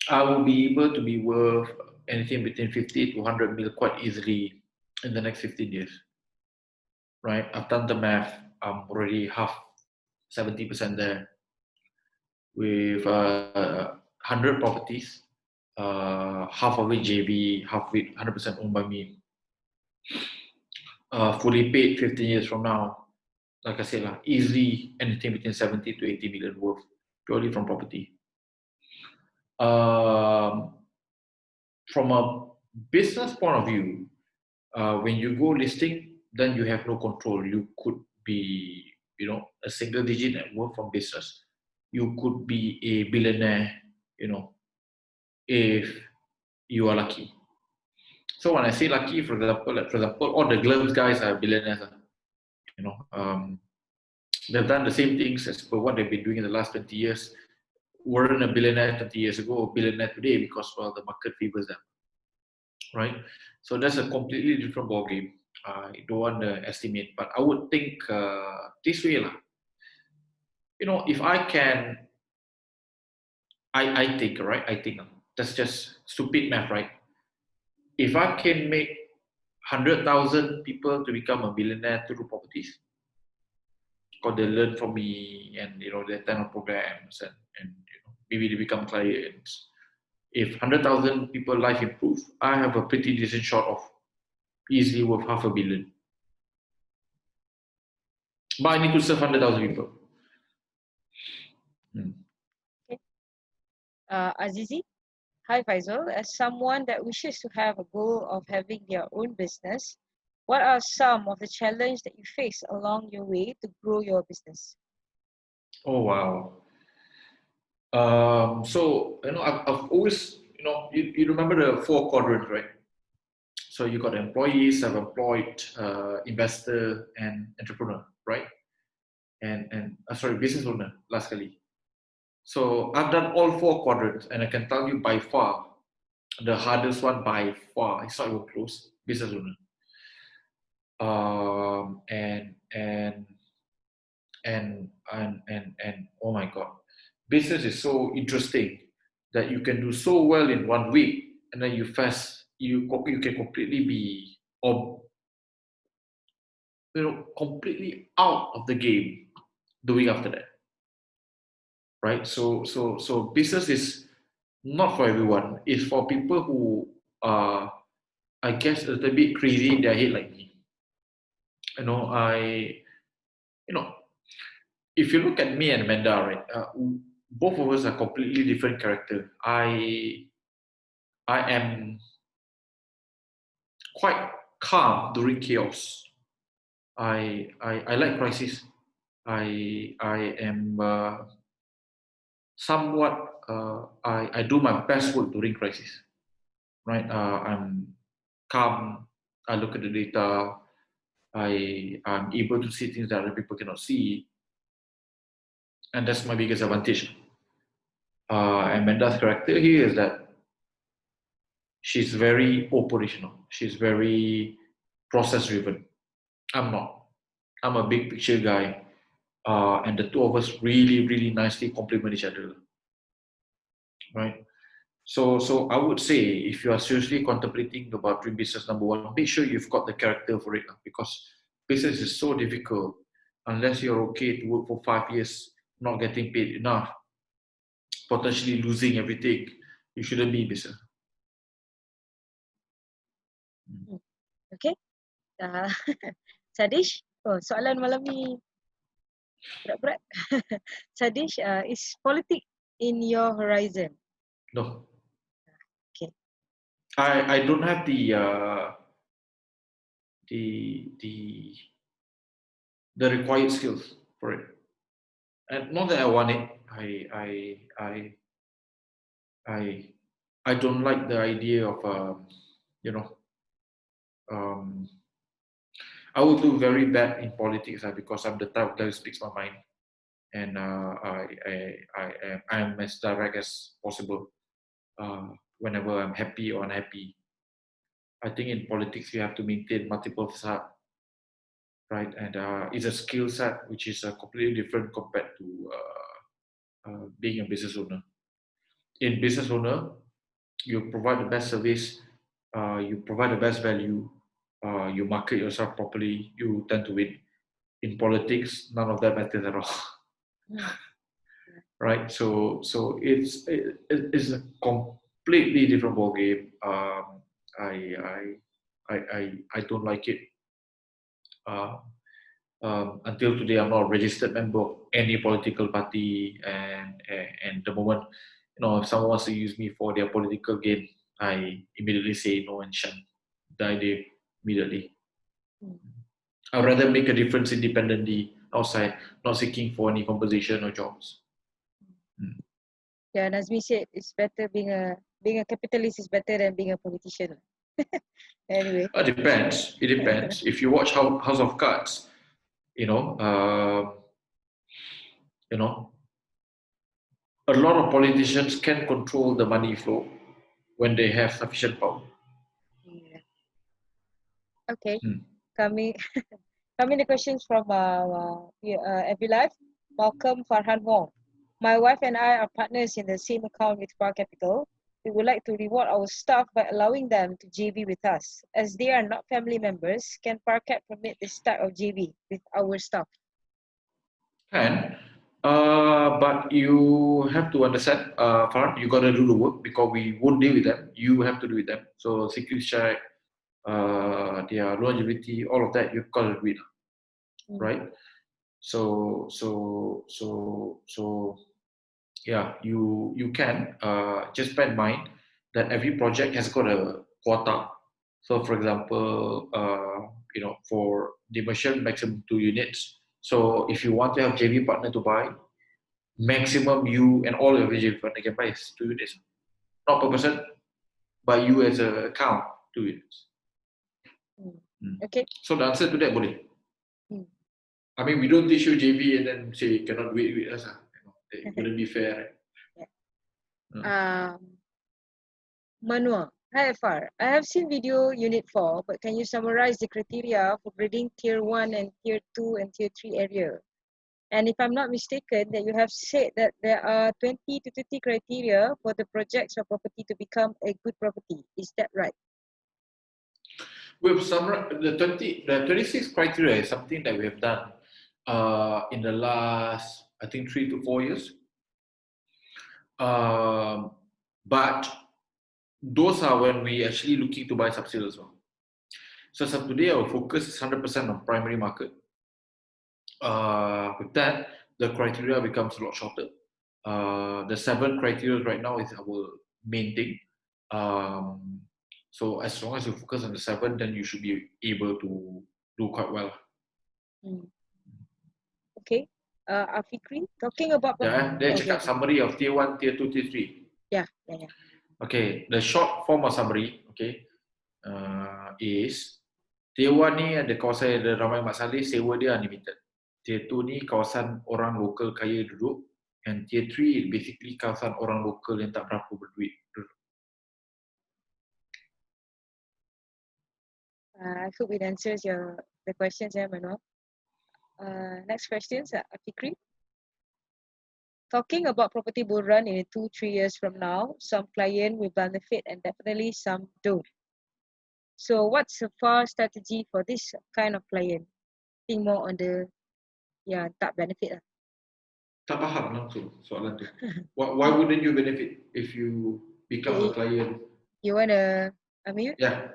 I will be able to be worth anything between 50 to 100 mil quite easily in the next 15 years, right? I've done the math. I'm already half 70% there with 100 properties, half of it JV, half of it 100% owned by me. Fully paid 15 years from now, like I said, easily anything between 70 to 80 million worth purely from property. From a business point of view, when you go listing, then you have no control. You could be, a single digit net worth from business. You could be a billionaire, if you are lucky. So when I say lucky, for example, all the gloves guys are billionaires. They've done the same things as per what they've been doing in the last 20 years. Weren't a billionaire 20 years ago, a billionaire today because, well, the market favors them, right? So that's a completely different ballgame. I don't want to estimate, but I would think this way, if I can, I think, right? I think that's just stupid math, right? If I can make 100,000 people to become a billionaire through properties, because they learn from me, and they attend our programs, and maybe they become clients. If 100,000 people life improve, I have a pretty decent shot of easily worth 500 million. But I need to serve 100,000 people.
Okay. Azizi. Hi, Faisal. As someone that wishes to have a goal of having their own business, what are some of the challenges that you face along your way to grow your business?
Oh, wow. So, I've always, you remember the 4 quadrants, right? So you got employees, self-employed, investor, and entrepreneur, right? And sorry, business owner, last kali. So I've done all 4 quadrants, and I can tell you by far, the hardest one by far, it's not even close, business owner. Um, and and and oh my god, business is so interesting that you can do so well in 1 week, and then you can completely be, or completely out of the game the week after that, right? So business is not for everyone. It's for people who are, I guess, a little bit crazy in their head like me. you know I you know if you look at me and Amanda, right, both of us are completely different character. I am quite calm during chaos. I like crisis. I am somewhat, I do my best work during crisis, right? I'm calm. I look at the data. I'm able to see things that other people cannot see, and that's my biggest advantage. Amanda's character here is that she's very operational. She's very process driven. I'm not. I'm a big picture guy, and the two of us really nicely complement each other, right? So I would say, if you are seriously contemplating about doing business, number one, make sure you've got the character for it, because business is so difficult. Unless you're okay to work for 5 years, not getting paid enough, potentially losing everything, you shouldn't be in business.
Okay. Uh, Sadish, oh soalan malam ni berat-berat. Sadish, is politics in your horizon?
No,
Okay.
I don't have the the required skills for it, and not that I want it. I I don't like the idea of you know um, I will do very bad in politics, because I'm the type of guy who speaks my mind, and I'm as direct as possible whenever I'm happy or unhappy. I think in politics you have to maintain multiple facade, right? And it's a skill set which is completely different compared to being a business owner. In business owner, you provide the best service, you provide the best value, you market yourself properly, you tend to win. In politics, none of that matters at all. Right? It's a completely different ball game. I, I I don't like it. Uh, until today, I'm not a registered member of any political party, and the moment, if someone wants to use me for their political gain, I immediately say no and shun the idea immediately. I'd rather make a difference independently outside, not seeking for any compensation or jobs.
Yeah, Nazmi said it's better being a capitalist is better than being a politician. Anyway.
It depends. It depends. If you watch House of Cards, you know, uh, you know, a lot of politicians can control the money flow when they have sufficient power.
Yeah. Okay.
Hmm.
Coming the questions from Every Life. Malcolm Farhan Wong. My wife and I are partners in the same account with Par Capital. We would like to reward our staff by allowing them to JV with us. As they are not family members, can Parcap permit this type of JV with our staff?
Can, but you have to understand, Farhan, you got to do the work, because we won't deal with them. You have to do with them. So security check, their longevity, all of that, you've got to do it, right? So yeah, you can just bear in mind that every project has got a quota. So for example, for the machine, maximum 2 units. So if you want to have JV partner to buy, maximum you and all your JV partner can buy is 2 units, not per person, but you as a account 2 units.
Okay.
So the answer to that, boleh.
Mm.
I mean, we don't teach you JV and then say you cannot do it with us. It wouldn't be fair, right?
Manua. Hi FR. I have seen video unit 4, but can you summarize the criteria for grading tier 1 and tier 2 and tier 3 area? And if I'm not mistaken, that you have said that there are 20 to 30 criteria for the projects or property to become a good property. Is that right?
We've summarized the 26 criteria is something that we have done in the last, I think, 3 to 4 years. But those are when we actually looking to buy subsale as well. So as of today, our focus is 100% on primary market. With that, the criteria becomes a lot shorter. The 7 criteria right now is our main thing. So as long as you focus on the 7, then you should be able to do quite well.
Okay. Afikri, talking about...
Dia cakap summary of tier 1, tier 2, tier 3.
Yeah.
Okay, the short form of summary, okay, is tier 1 ni ada kawasan ada ramai mak saleh, sewa dia unlimited. Tier 2 ni kawasan orang lokal kaya duduk, and tier 3 basically kawasan orang lokal yang tak berapa berduit duduk.
I hope it answers the questions, Manuel. Next question, Afikri. Talking about property bull run in 2-3 years from now, some client will benefit and definitely some don't. So what's the FAR strategy for this kind of client? Think more on the tak benefit lah.
Tak faham langsung soalan tu. Why wouldn't you benefit if you become a client?
You wanna unmute?
Yeah.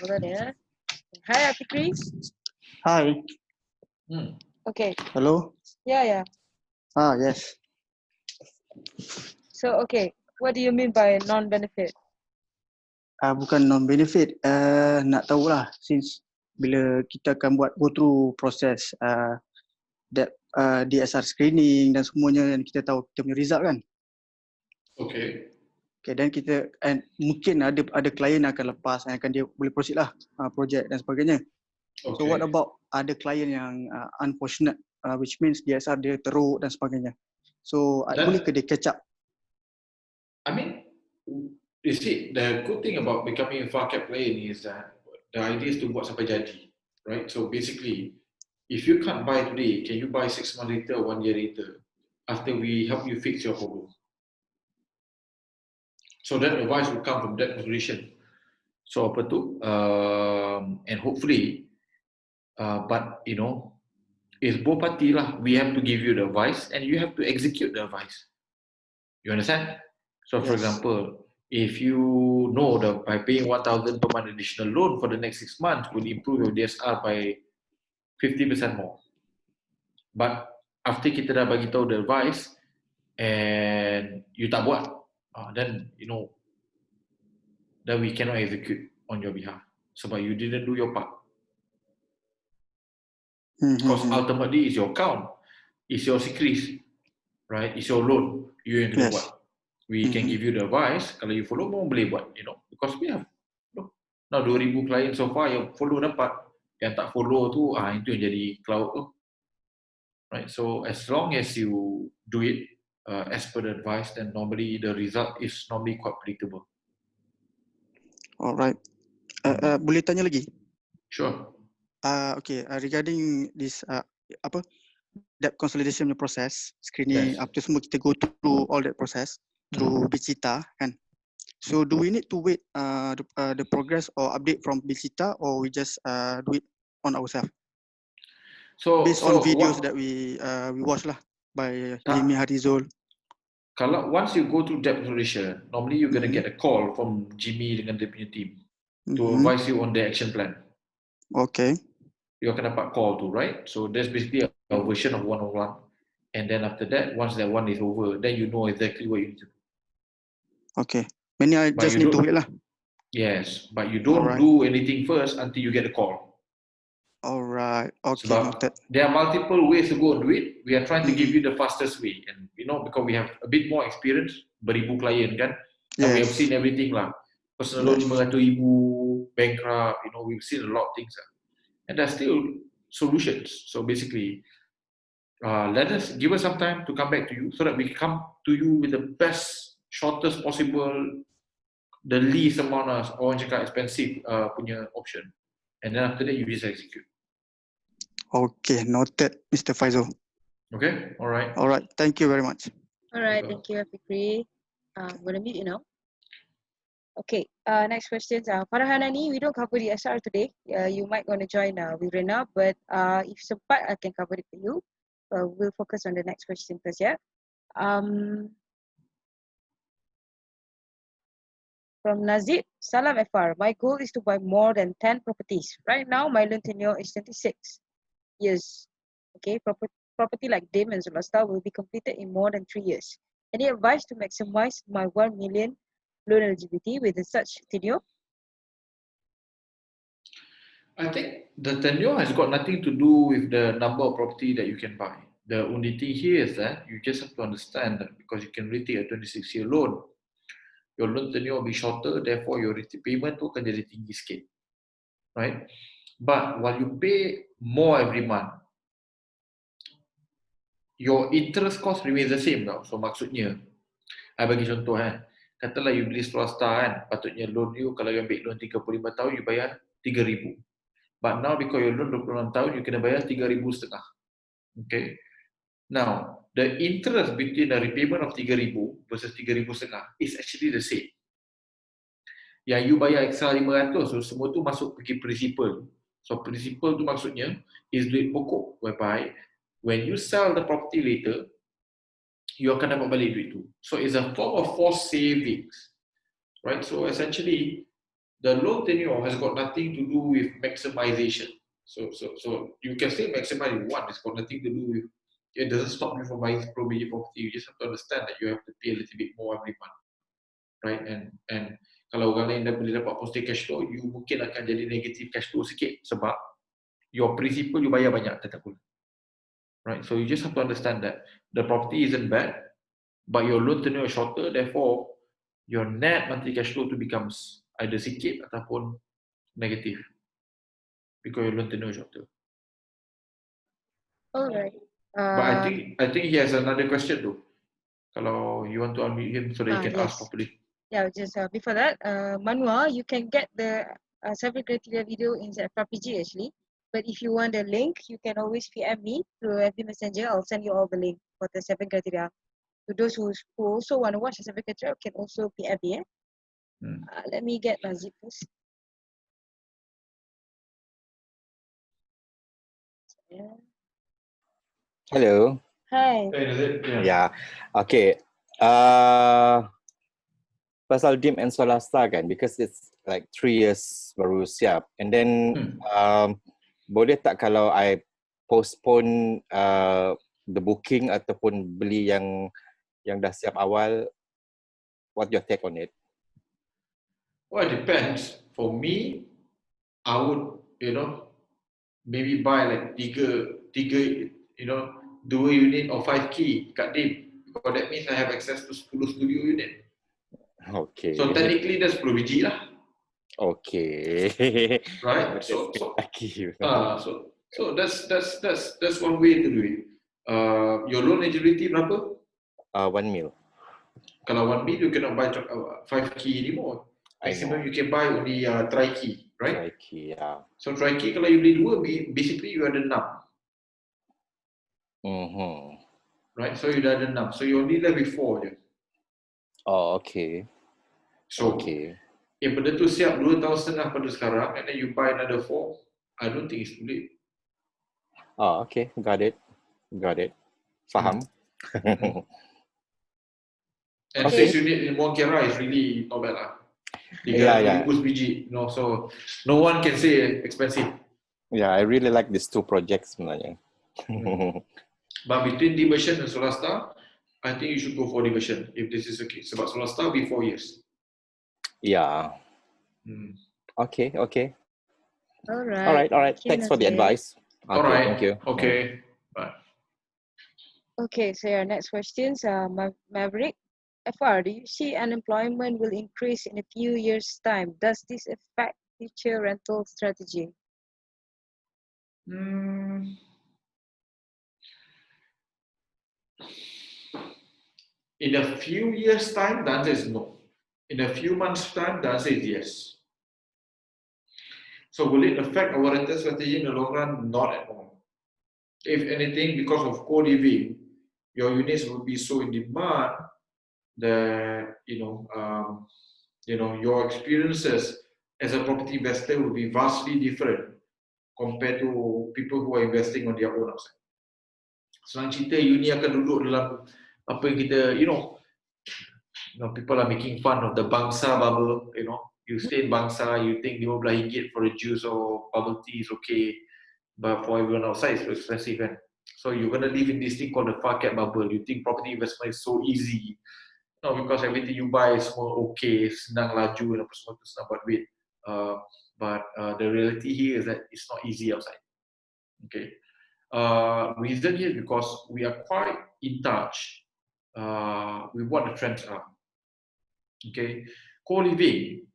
Hold on ya. Hi Afikri.
Hi.
Okay.
Hello.
Yeah.
Yes.
So okay, what do you mean by non-benefit?
Bukan non-benefit. Nak tahulah since bila kita akan go through proses DSR screening dan semuanya, dan kita tahu kita punya result kan.
Okay,
dan kita mungkin ada klien yang akan lepas, yang akan dia boleh proceed lah projek dan sebagainya. So what about ada klien yang unfortunate, which means DSR dia teruk dan sebagainya. So boleh ke dia catch up?
I mean, you see, the good thing about becoming a far cap client is that the idea is to buat sampai jadi, right? So basically, if you can't buy today, can you buy 6 months later, 1 year later, after we help you fix your problem? So that advice will come from that resolution. So apa tu? And hopefully, but you know, it's both party lah. We have to give you the advice, and you have to execute the advice. You understand? So, for example, if you know that by paying 1,000 per month additional loan for the next 6 months will improve your DSR by 50% more. But after kita dah bagi tahu the advice and you tak buat, then you know, then we cannot execute on your behalf sebab you didn't do your part. Because ultimately it's your account, it's your secret, right? It's your loan, you yang kena buat. We can give you the advice, kalau you follow pun boleh buat, you know, because we have now 2,000 client so far yang follow dapat, yang tak follow tu itu yang jadi cloud tu, right? So as long as you do it as per the advice, then normally the result is normally quite predictable.
Alright. Boleh tanya lagi?
Sure.
Okay, regarding this debt consolidation process, screening, apa tu semua, kita go through all that process through Bicita kan. So do we need to wait the progress or update from Bicita, or we just do it on ourselves? So based on videos that we watch lah by Jimmy Harizul.
Kalau once you go through debt consolidation, normally you're gonna get a call from Jimmy dengan dia punya team to advise you on the action plan.
Okay.
You akan dapat call tu, right? So that's basically a version of one-on-one. And then after that, once that one is over, then you know exactly what you need to do.
Okay. Many I just need to wait lah.
Yes, but you don't do anything first until you get a call.
Alright. Okay.
Sebab there are multiple ways to go and do it. We are trying to give you the fastest way, and you know, because we have a bit more experience, beribu klien kan, and we have seen everything lah. Personal loan 500,000, bankrupt, you know, we've seen a lot of things. And there's still solutions. So basically, give us some time to come back to you so that we come to you with the best, shortest possible, the least amount of orang cakap expensive punya option. And then after that, you just execute.
Okay, noted, Mr. Faizul.
Okay, all right.
All right, thank you very much.
All right, thank you, Fikri. I'm gonna mute you now. Okay, next questions. Farhanani, we don't cover the SR today. You might want to join with Rena, but if sempat, I can cover it for you. We'll focus on the next question first, yeah? From Nazib, Salam FR. My goal is to buy more than 10 properties. Right now, my loan tenure is 26 years. Okay, property like Dim and Zulasta will be completed in more than 3 years. Any advice to maximize my 1 million loan eligibility with such tenure?
I think the tenure has got nothing to do with the number of property that you can buy. The only thing here is that you just have to understand that because you can only take a 26-year loan, your loan tenure will be shorter, therefore your repayment tu akan jadi tinggi sikit. Right? But while you pay more every month, your interest cost remains the same tau. So maksudnya, I bagi contoh katalah you beli swasta kan, patutnya loan you kalau you ambil loan 35 tahun, you bayar 3,000. But now because your loan 26 tahun, you kena bayar 3,500. Okay. Now, the interest between the repayment of 3,000 versus 3,500 is actually the same. Yang you bayar extra 500, so semua tu masuk pergi principal. So principal tu maksudnya is duit pokok, whereby when you sell the property later, you akan dapat balik duit tu. So it's a form of forced savings, right? So essentially, the loan tenure has got nothing to do with maximization. So you can say maximize if you want. It's got nothing to do with. It doesn't stop you from buying property. You just have to understand that you have to pay a little bit more every month, right? And kalau orang lain dah boleh dapat positive cash flow, you mungkin akan jadi negative cash flow sikit sebab your principal you bayar banyak tetap pun, right? So you just have to understand that the property isn't bad, but your loan tenure is shorter. Therefore, your net monthly cash flow to becomes either sikit ataupun negative because your loan tenure is shorter.
All right.
But I think he has another question though. Kalau you want to unmute him so that he can ask
yes.
properly.
Yeah, just before that, Manua, you can get the 7 criteria video in the FRPG actually. But if you want the link, you can always PM me through FB Messenger. I'll send you all the link for the 7 criteria. To those who also want to watch the 7 criteria, can also PM me. Let me get Nazib first. Yeah.
Hello.
Hi.
Hey, Nazib.
Yeah. Okay. Pasal Dim and Solasta kan, because it's like 3 years baru siap. And then boleh tak kalau I postpone the booking ataupun beli yang dah siap awal? What your take on it?
Well, it depends. For me, I would, maybe buy like tiga, 2 unit or 5 key kat Dim. Because that means I have access to 10 studio unit.
Okay.
So technically that's 10 biji lah.
Okay.
Right?
So
that's one way to do it. Your loan eligibility berapa?
1 mil.
Kalau 1 mil, you cannot buy 5 key anymore. Maximum you can buy only tri key, right?
Tri key, yeah.
So tri key kalau you beli 2, basically you ada 6. Right? So you dah ada 6. So you only left with 4 je.
Oh, okay.
So if benda tu siap 2.5 tahun pada sekarang, and then you buy another 4, I don't think it's too late.
Oh, okay. Got it. Faham.
And 6 unit in Muang Kera is really not bad lah. 300 biji, so no one can say expensive.
Yeah, I really like these 2 projects sebenarnya.
But between diversion and Solasta, I think you should go for diversion if this is okay. Sebab Solasta will be 4 years.
Yeah. Okay.
All right.
Thanks for the advice.
All right.
Thank you.
Okay. Bye.
Okay, so your next questions, Maverick. FR, do you see unemployment will increase in a few years' time? Does this affect future rental strategy?
Hmm. In a few years' time, the answer is no. In a few months' time, the answer is yes. So will it affect our rental strategy in the long run? Not at all. If anything, because of co-living, your units will be so in demand that your experiences as a property investor will be vastly different compared to people who are investing on their own outside. Senang cerita, you ni akan duduk dalam apa yang kita, people are making fun of the bangsa bubble, you stay in bangsa, you think RM15 for a juice or bubble tea is okay, but for everyone outside it's so expensive, kan? So you're going to live in this thing called the far cap bubble. You think property investment is so easy, because everything you buy is more okay, senang laju, apa semua tu senang buat duit. But the reality here is that it's not easy outside. Okay. Reason here is because we are quite in touch with what the trends are. Okay, co-living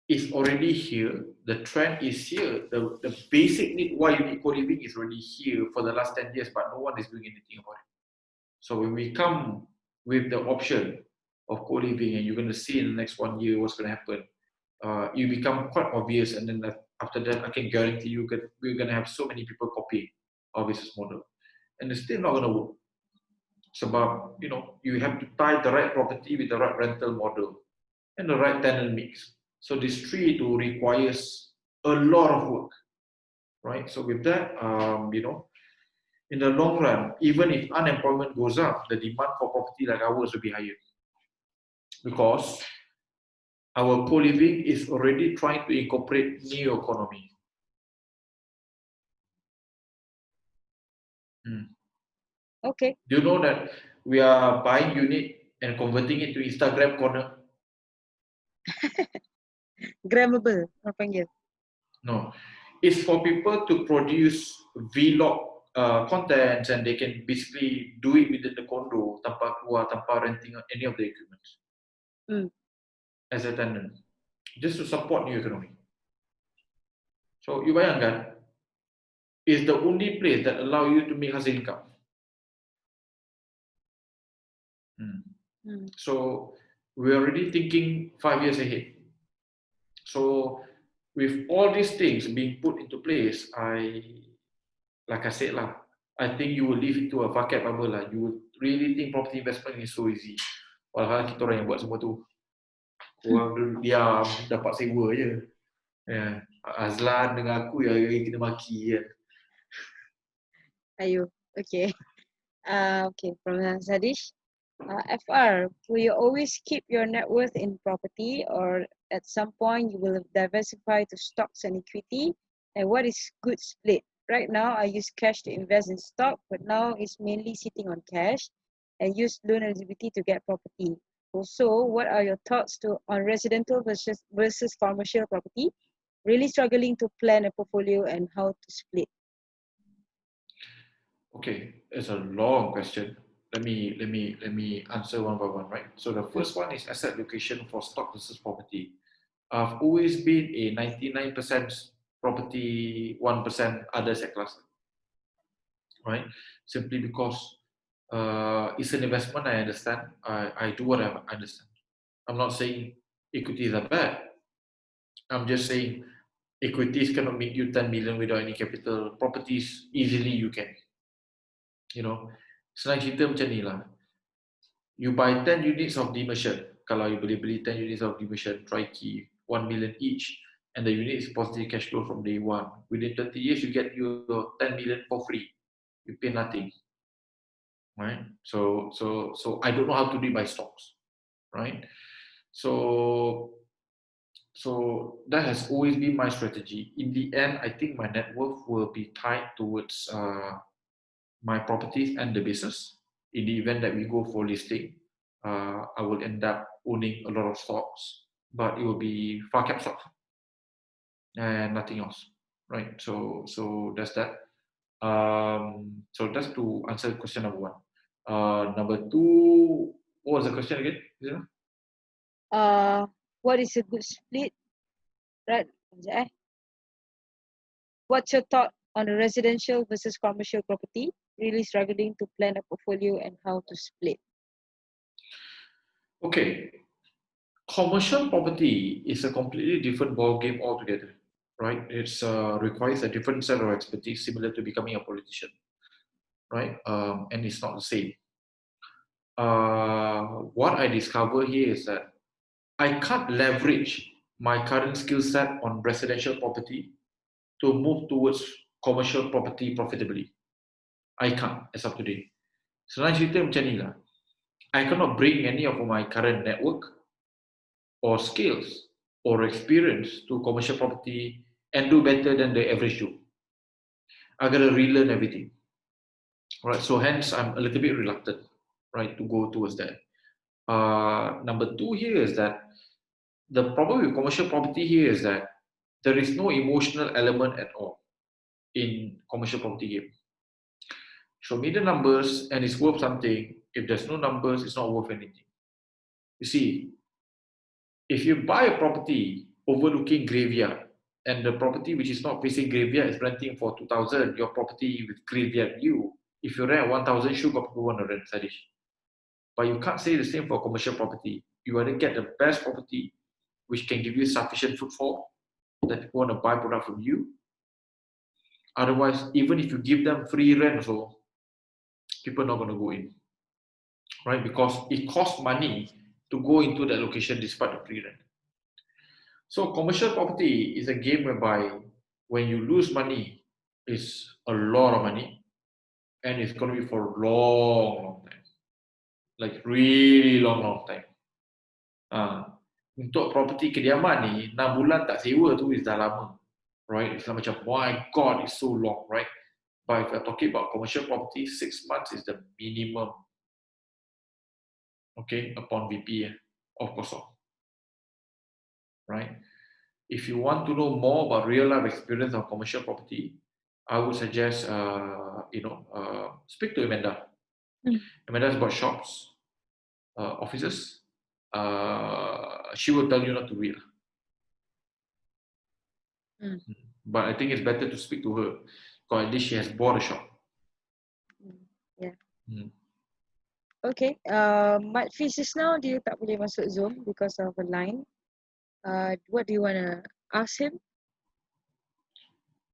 is already here. The trend is here. The basic need why you need co-living is already here for the last 10 years, but no one is doing anything about it. So when we come with the option of co-living, and you're going to see in the next 1 year what's going to happen, you become quite obvious, and then after that, I can guarantee you we're going to have so many people copying our business model, and it's still not going to work. Sebab, you have to tie the right property with the right rental model and the right tenant mix. So this three requires a lot of work, right? So with that, in the long run, even if unemployment goes up, the demand for property like ours will be higher, because our co-living is already trying to incorporate new economy.
Okay.
Do you know that we are buying unit and converting it to Instagram corner?
Grammable, apa panggil?
No, it's for people to produce vlog contents, and they can basically do it within the condo tanpa keluar, tanpa renting any of the equipment as a tenant, just to support new economy. So you bayangkan, it's the only place that allow you to make hasil income. So we're already thinking 5 years ahead. So with all these things being put into place, like I said I think you will live into a bucket bubble lah. You will really think property investment is so easy. Padahal kita orang yang buat semua tu. Orang diam, dapat sewa je. Azlan dengan aku yang kena maki kan.
Ayo, okay. Okay, from Zadish. FR, will you always keep your net worth in property, or at some point you will diversify to stocks and equity? And what is good split? Right now, I use cash to invest in stock, but now it's mainly sitting on cash and use loan eligibility to get property. Also, what are your thoughts on residential versus commercial property? Really struggling to plan a portfolio and how to split.
Okay, it's a long question. Let me answer one by one, right? So the first one is asset allocation for stock versus property. I've always been a 99% property, 1% other asset class, right? Simply because it's an investment. I understand. I do what I understand. I'm not saying equities are bad. I'm just saying equities cannot make you 10 million without any capital. Properties, easily you can. Senang cerita macam ni lah. You buy 10 units of demersion. Kalau you boleh beli 10 units of demersion, tri-key, 1 million each, and the unit is positive cash flow from day one. Within 20 years, you get your 10 million for free. You pay nothing, right? So I don't know how to do my stocks, right? So that has always been my strategy. In the end, I think my net worth will be tied towards my properties and the business. In the event that we go for listing, I will end up owning a lot of stocks, but it will be far cap stocks and nothing else, right? So that's that. So that's to answer question number one. Number two, what was the question again?
What is a good split? Right? What's your thought on the residential versus commercial property? Really struggling to plan a portfolio and how to split.
Okay, commercial property is a completely different ball game altogether, right? It's requires a different set of expertise, similar to becoming a politician, right? And it's not the same. What I discover here is that I can't leverage my current skill set on residential property to move towards commercial property profitably. I can't as of today. Senang cerita macam ni lah. I cannot bring any of my current network or skills or experience to commercial property and do better than the average Joe. I gotta relearn everything. Right, so hence I'm a little bit reluctant, right, to go towards that. Number two here is that the problem with commercial property here is that there is no emotional element at all in commercial property game. Show me the numbers and it's worth something. If there's no numbers, it's not worth anything. You see, if you buy a property overlooking graveyard and the property which is not facing graveyard is renting for 2,000, your property with graveyard view, if you rent 1,000, sure got people want to rent Sadish. But you can't say the same for commercial property. You want to get the best property which can give you sufficient footfall that people want to buy product from you. Otherwise, even if you give them free rent, so people are not going to go in, right? Because it costs money to go into that location despite the free rent. So commercial property is a game whereby when you lose money, it's a lot of money, and it's going to be for a long, long time, like really long time. Untuk property kediaman ni 6 bulan tak sewa tu is dah lama, right? It's like macam, my God, it's so long, right? But if you're talking about commercial property, 6 months is the minimum, okay, upon VP of course, right? If you want to know more about real life experience of commercial property, I would suggest, speak to Amanda. Amanda's got shops, offices. She will tell you not to read. But I think it's better to speak to her because at least she has bought a shop.
Yeah. Okay. Mat Fiz just now dia tak boleh masuk Zoom because of a line. What do you want to ask him?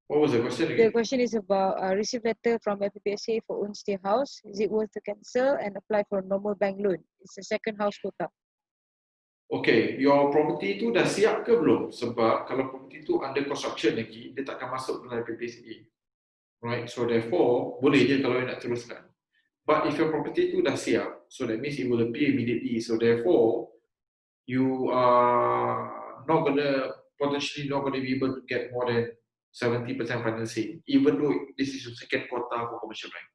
What was the question
The
again?
question is about receive letter from FPPSA for own stay house. Is it worth to cancel and apply for a normal bank loan? It's a second house quota.
Okay, your property tu dah siap ke belum? Sebab kalau property tu under construction lagi, dia takkan masuk dalam PPSA. Right, so therefore, boleh je kalau nak teruskan. But if your property tu dah siap, so that means it will appear immediately. So therefore, you are potentially not gonna be able to get more than 70% financing, even though this is your second quota for commercial bank.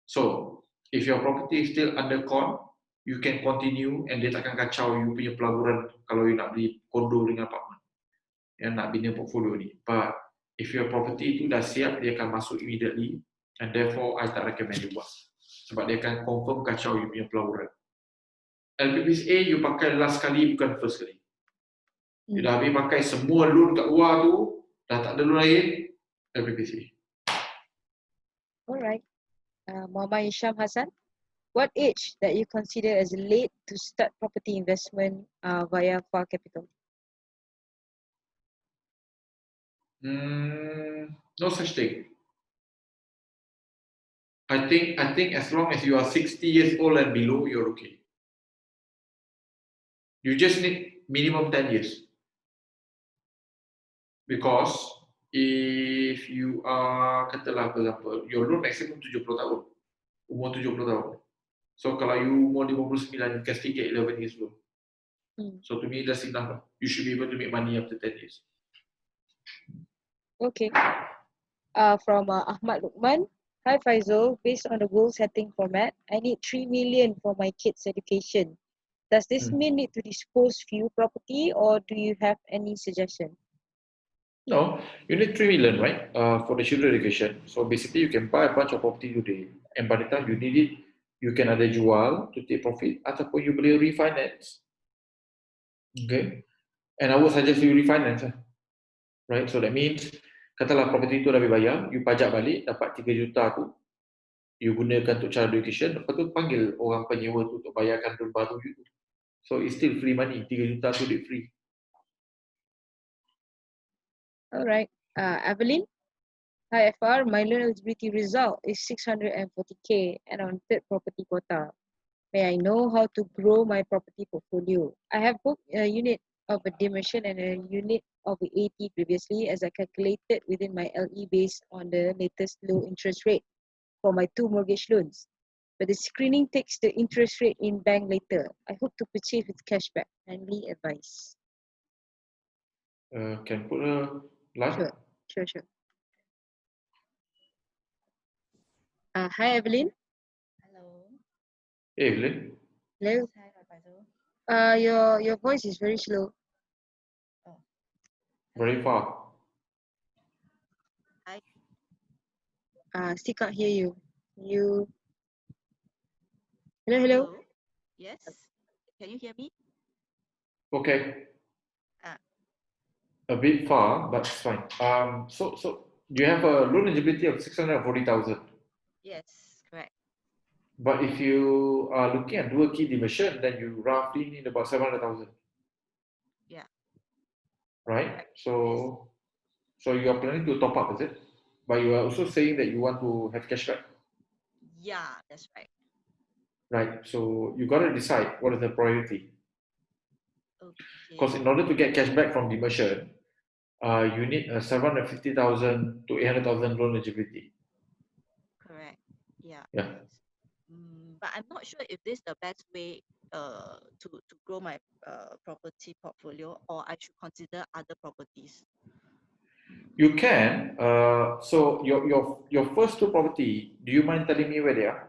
So, if your property is still under con, you can continue and dia takkan kacau you punya pelaburan kalau you nak beli kondo dengan apartment yang nak bina portfolio ni. But if your property itu dah siap, dia akan masuk immediately and therefore I tak recommend you buat sebab dia akan confirm kacau you punya pelaburan. LPPSA you pakai last kali bukan first kali. You dah habis pakai semua loan kat luar tu, dah tak ada loan lain, LPPSA.
Alright. Muhammad Isham Hassan, what age that you consider as late to start property investment via FAR Capital?
No such thing. I think as long as you are 60 years old and below, you're okay. You just need minimum 10 years. Because if you are, katalah for example, your loan maximum 70 tahun, umur 70 tahun. So kalau you umur 59, you can still get 11 years loan. So to me, that's enough. You should be able to make money after 10 years.
Okay. From Ahmad Lukman. Hi Faizul, based on the goal setting format, I need 3 million for my kids' education. Does this mean need to dispose few property or do you have any suggestion?
No, you need 3 million, right? For the children education. So basically, you can buy a bunch of property today, and by the time you need it, you can either jual to take profit ataupun you boleh refinance. Okay, and I would suggest you refinance, right? So that means katalah property tu dah dibayar, you pajak balik, dapat 3 juta tu, you gunakan untuk child education, lepas tu panggil orang penyewa tu untuk bayarkan loan baru you tu. So it's still free money, 3 juta tu dia free.
Alright. Evelyn. Hi FR, my loan eligibility result is 640k and on third property quota. May I know how to grow my property portfolio? I have booked a unit of a dimension and a unit of a 80 previously as I calculated within my LE based on the latest low interest rate for my 2 mortgage loans. But the screening takes the interest rate in bank later. I hope to purchase with cashback. Kindly advise.
Can put a line?
Sure. Hi Evelyn.
Hello.
Hey, Evelyn.
Hello.
Hi, Faizul.
Your voice is very slow.
Very far.
Still can't hear you. Hello.
Yes. Can you hear me?
Okay.
Ah.
A bit far, but it's fine. So you have a loan eligibility of 640,000.
Yes, correct.
But if you are looking at dual key division, then you roughly need about 700,000.
Yeah.
Right?
Correct.
So you are planning to top up, is it? But you are also saying that you want to have cashback.
Yeah, that's right.
Right. So you got to decide what is the priority. Because
Okay.
in order to get cashback from demersion, you need a 750,000 to 800,000 loan eligibility.
Correct. Yeah.
Yeah.
But I'm not sure if this is the best way to grow my property portfolio, or I should consider other properties.
You can. So your first 2 property, do you mind telling me where they are?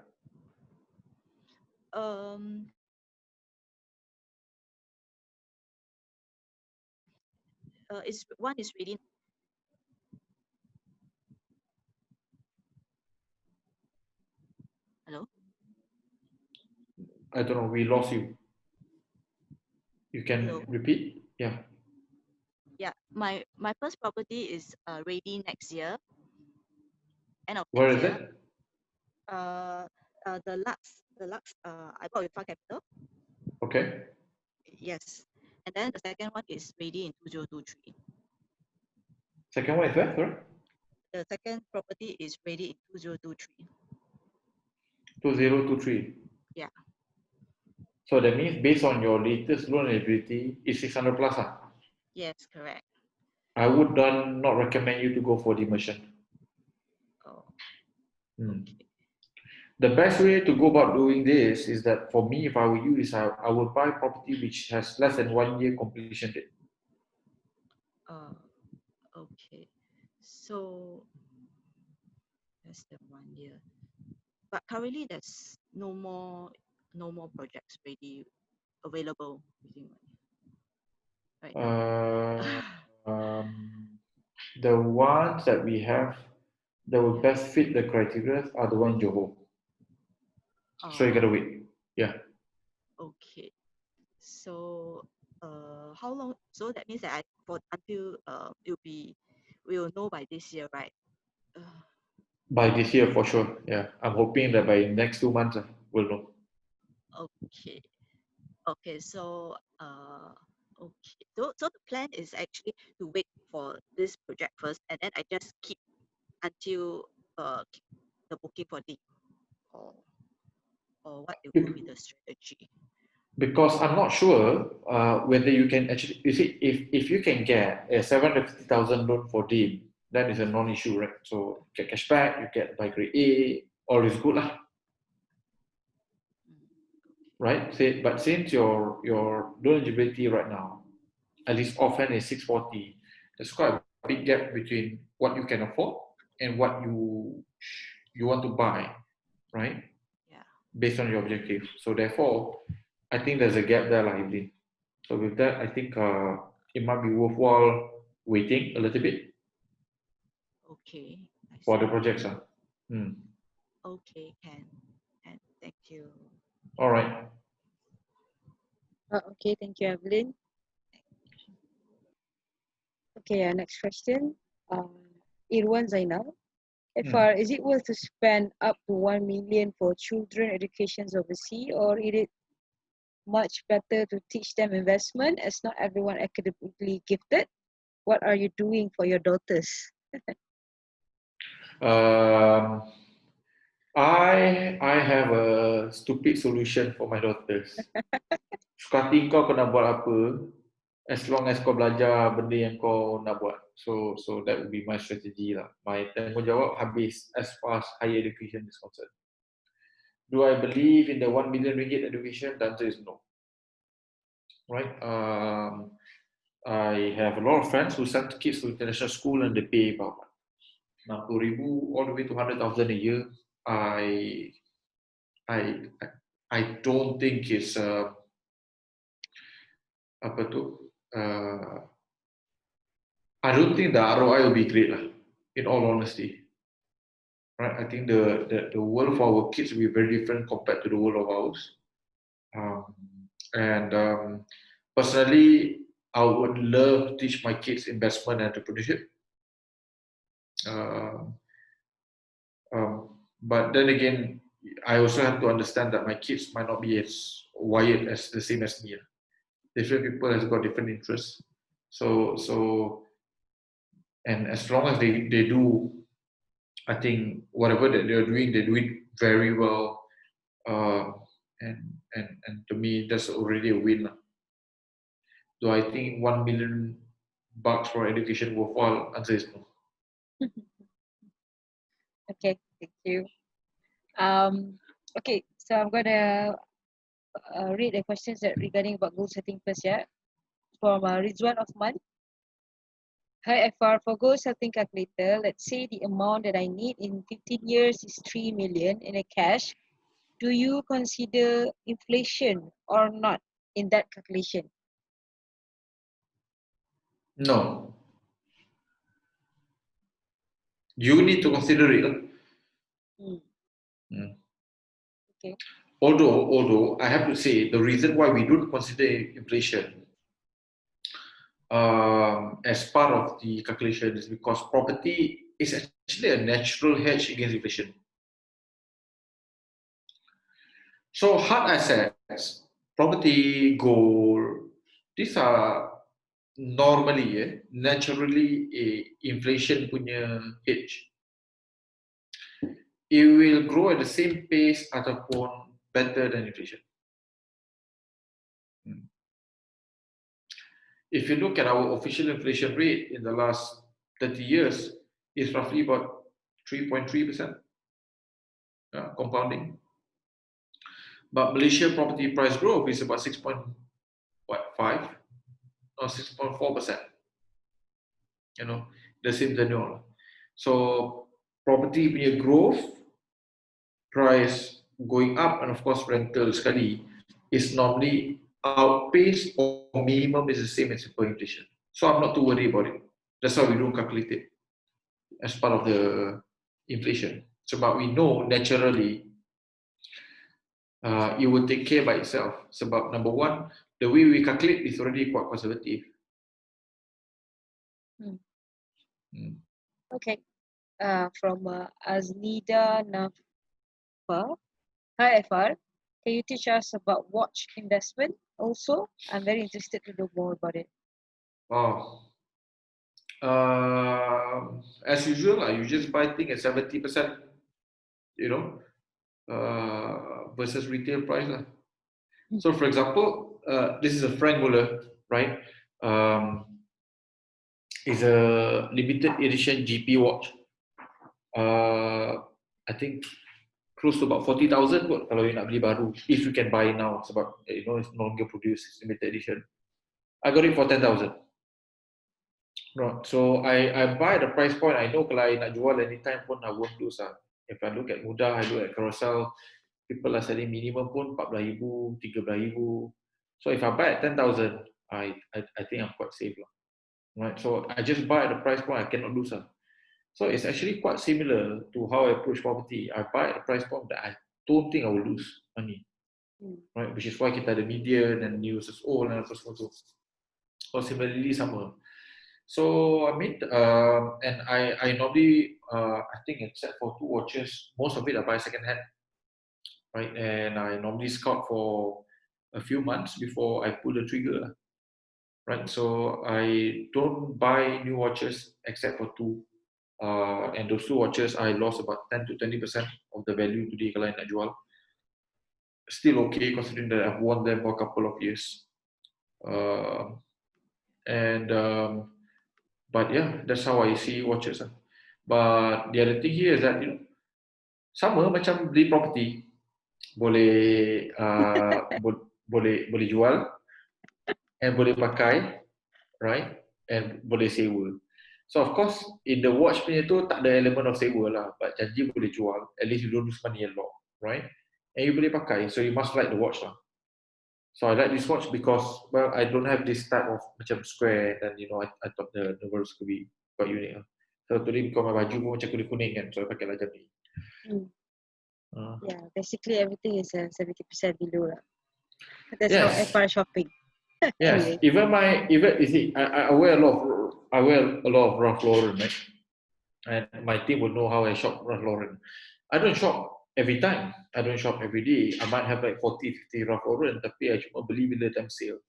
One is really. Hello.
I don't know. We lost you. You can
Hello.
repeat? Yeah.
Yeah, my first property is ready next year. End of
Where
next
is
year.
it?
The Lux I bought with Fund Capital.
Okay.
Yes. And then the second one is ready in 2023.
Second one is where? Sorry?
The second property is ready in 2023.
2023.
Yeah.
So that means based on your latest loan eligibility is 600 plus.
Yes, correct.
I would not recommend you to go for demersion.
Oh.
Okay. The best way to go about doing this is that for me, if I were you, is I will buy property which has less than 1 year completion date.
Okay. So less than 1 year. But currently there's no more projects ready available within 1 year. Right now.
The ones that we have that will best fit the criteria are the one in Johor. So you gotta wait. Yeah.
Okay. So how long? So that means that until we'll know by this year, right?
By this year for sure. Yeah. I'm hoping that by next 2 months we'll know.
Okay. Okay. So okay. So the plan is actually to wait for this project first, and then I just keep until the booking for the or what it will be the strategy.
Because I'm not sure whether you can actually, you see, if you can get a 750,000 loan for DIM, that is a non-issue, right? So you get cashback, you get by grade A, all is good lah. Right? But since your loan eligibility right now, at least offhand is 640, there's quite a big gap between what you can afford and what you want to buy, right?
Yeah.
Based on your objective. So therefore, I think there's a gap there, Evelyn. So with that, I think it might be worthwhile waiting a little bit.
Okay.
For the projects.
Okay, can. Thank you.
All right.
Okay, thank you, Evelyn. Okay, next question. Irwan Zainal. FR, is it worth to spend up to 1 million for children educations overseas, or is it much better to teach them investment as not everyone academically gifted? What are you doing for your daughters?
I have a stupid solution for my daughters. Suka hati kau nak buat apa, as long as kau belajar benda yang kau nak buat. So that would be my strategy lah. My tanggungjawab habis as far as higher education is concerned. Do I believe in the 1 million ringgit education? The answer is no. Right? I have a lot of friends who send kids to international school and they pay about 60,000 all the way to 100,000 a year. I don't think it's I don't think the ROI will be great lah, in all honesty. Right? I think the world for our kids will be very different compared to the world of ours. Personally, I would love to teach my kids investment and entrepreneurship. But then again, I also have to understand that my kids might not be as wired as the same as me. Different people has got different interests. So and as long as they do, I think whatever that they're doing, they do it very well. And to me, that's already a win. Do I think 1 million bucks for education worthwhile? Answer is no.
Okay, thank you. Okay, so I'm gonna read the questions that regarding about goal setting first, yeah. From Ridzuan Osman. Hi FR, for goal setting calculator, let's say the amount that I need in 15 years is 3 million in a cash. Do you consider inflation or not in that calculation?
No. You need to consider it.
Okay.
Although I have to say the reason why we don't consider inflation as part of the calculation is because property is actually a natural hedge against inflation. So hard assets, property, gold, these are normally naturally a inflation punya hedge. It will grow at the same pace ataupun better than inflation. If you look at our official inflation rate in the last 30 years, it's roughly about 3.3% compounding. But Malaysia property price growth is about 6.5 or 6.4%. You know, the same tenure. So property punya growth, price going up, and of course rental sekali is normally outpace or minimum is the same as inflation. So I'm not too worried about it. That's why we don't calculate it as part of the inflation. So, but we know naturally it will take care by itself. Sebab number one, the way we calculate is already quite conservative.
Okay. From Aznida Nafa. Hi FR, can you teach us about watch investment also? I'm very interested to know more about it.
As usual, you just buy things at 70%, versus retail price. So, for example, this is a Frank Muller, right? It's a limited edition GP watch. I think close to about 40,000 kalau you nak beli baru, if you can buy it now, sebab it's no longer produced, it's limited edition. I got it for 10,000. Right. So I buy the price point. I know kalau I nak jual anytime pun I won't lose. If I look at Mudah, I look at Carousel, people are selling minimum pun 14,000, 13,000. So if I buy at 10,000, I think I'm quite safe lah. Right. So I just buy at the price point. I cannot lose. So it's actually quite similar to how I approach property. I buy at the price point that I don't think I will lose money. Right. Which is why kita ada media and news is all and apa semua tu. So similarly sama. So I mean, and I normally, I think except for 2 watches, most of it I buy second hand, right? And I normally scout for a few months before I pull the trigger, lah, right? So I don't buy new watches except for 2. And those 2 watches I lost about 10 to 20% of the value today kalau I nak jual. Still okay considering that I've worn them for a couple of years. And but yeah, that's how I see watches. But the other thing here is that, you know, sama macam beli property, boleh boleh jual and boleh pakai, right? And boleh sewa. So of course in the watch punya tu tak ada element of sewa lah, but janji boleh jual, at least you don't lose money a lot, right? And you boleh pakai, so you must like the watch lah. So I like this watch because, well, I don't have this type of macam square, and you know, I thought the words could be quite unique lah. So today because my baju pun macam kuning-kuning kan, so I pakai lah macam ni.
Yeah, basically everything is 70% below lah. That's
Yes.
how I find shopping.
Yes,
Anyway.
even you see, I wear a lot of Ralph Lauren, right? And my team would know how I shop Ralph Lauren. I don't shop every time. I don't shop every day. I might have like 40, 50 Ralph Lauren, tapi I cuma beli bila time sale.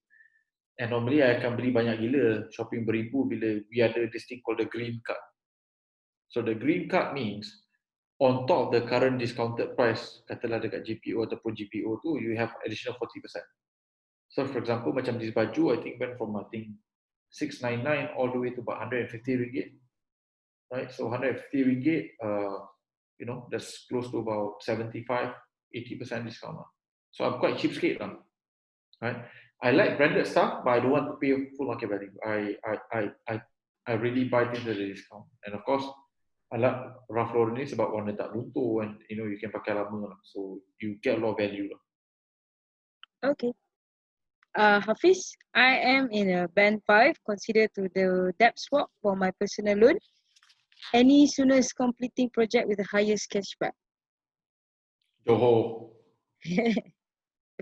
And normally I akan beli banyak gila, shopping beribu bila we ada this thing called the green card. So the green card means on top of the current discounted price, katalah dekat GPO ataupun GPO tu, you have additional 40%. So for example, macam this baju, I think went from 699 all the way to about 150 ringgit, right? So 150 ringgit, you know, that's close to about 75, 80% discount. So I'm quite cheapskate lah, right? I like branded stuff, but I don't want to pay full market value. I really buy things at a discount, and of course, I like Ralph Lauren ni sebab warna tak luntur, and you know you can pakai lama lah, so you get a lot of value lah.
Okay. Hafiz, I am in a band 5, consider to the debt swap for my personal loan. Any soonest completing project with the highest cashback?
Johor.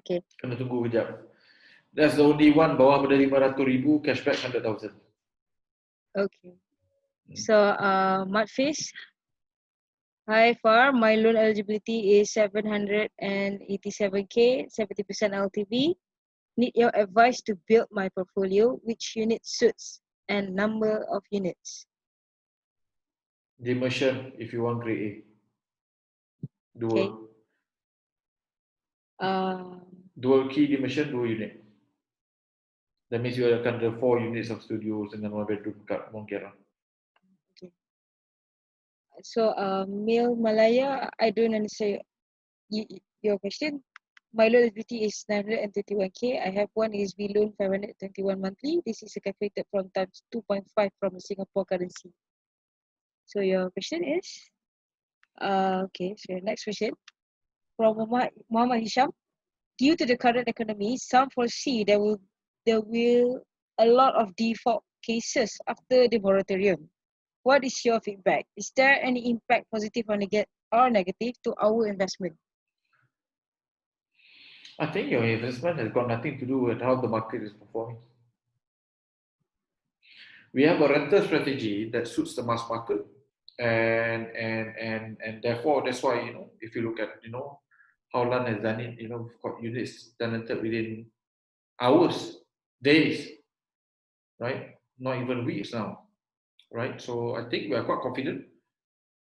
Okay.
Kena tunggu kejap. That's the only one bawah pada 500,000 cashback 100,000.
Okay. So, Matfiz, hi Far, my loan eligibility is 787k, 70% LTV. Need your advice to build my portfolio. Which unit suits and number of units?
Immersion if you want grade A. Dua.
Okay.
Dual key immersion, 2 unit. That means you akan ada 4 units of studios dengan 1 bedroom kat Mongkera.
Okay. So, Mil Malaya, I don't understand your question. My loan eligibility is 921k. I have one ESB loan 521 monthly. This is calculated from times 2.5 from the Singapore currency. So your question is, okay. So your next question from Muhammad Hisham. Due to the current economy, some foresee there will a lot of default cases after the moratorium. What is your feedback? Is there any impact, positive or negative, to our investment?
I think your investment has got nothing to do with how the market is performing. We have a rental strategy that suits the mass market, and therefore that's why, you know, if you look at, you know, how LAN has done it, you know, we've got units tenanted within hours, days, right? Not even weeks now, right? So I think we are quite confident.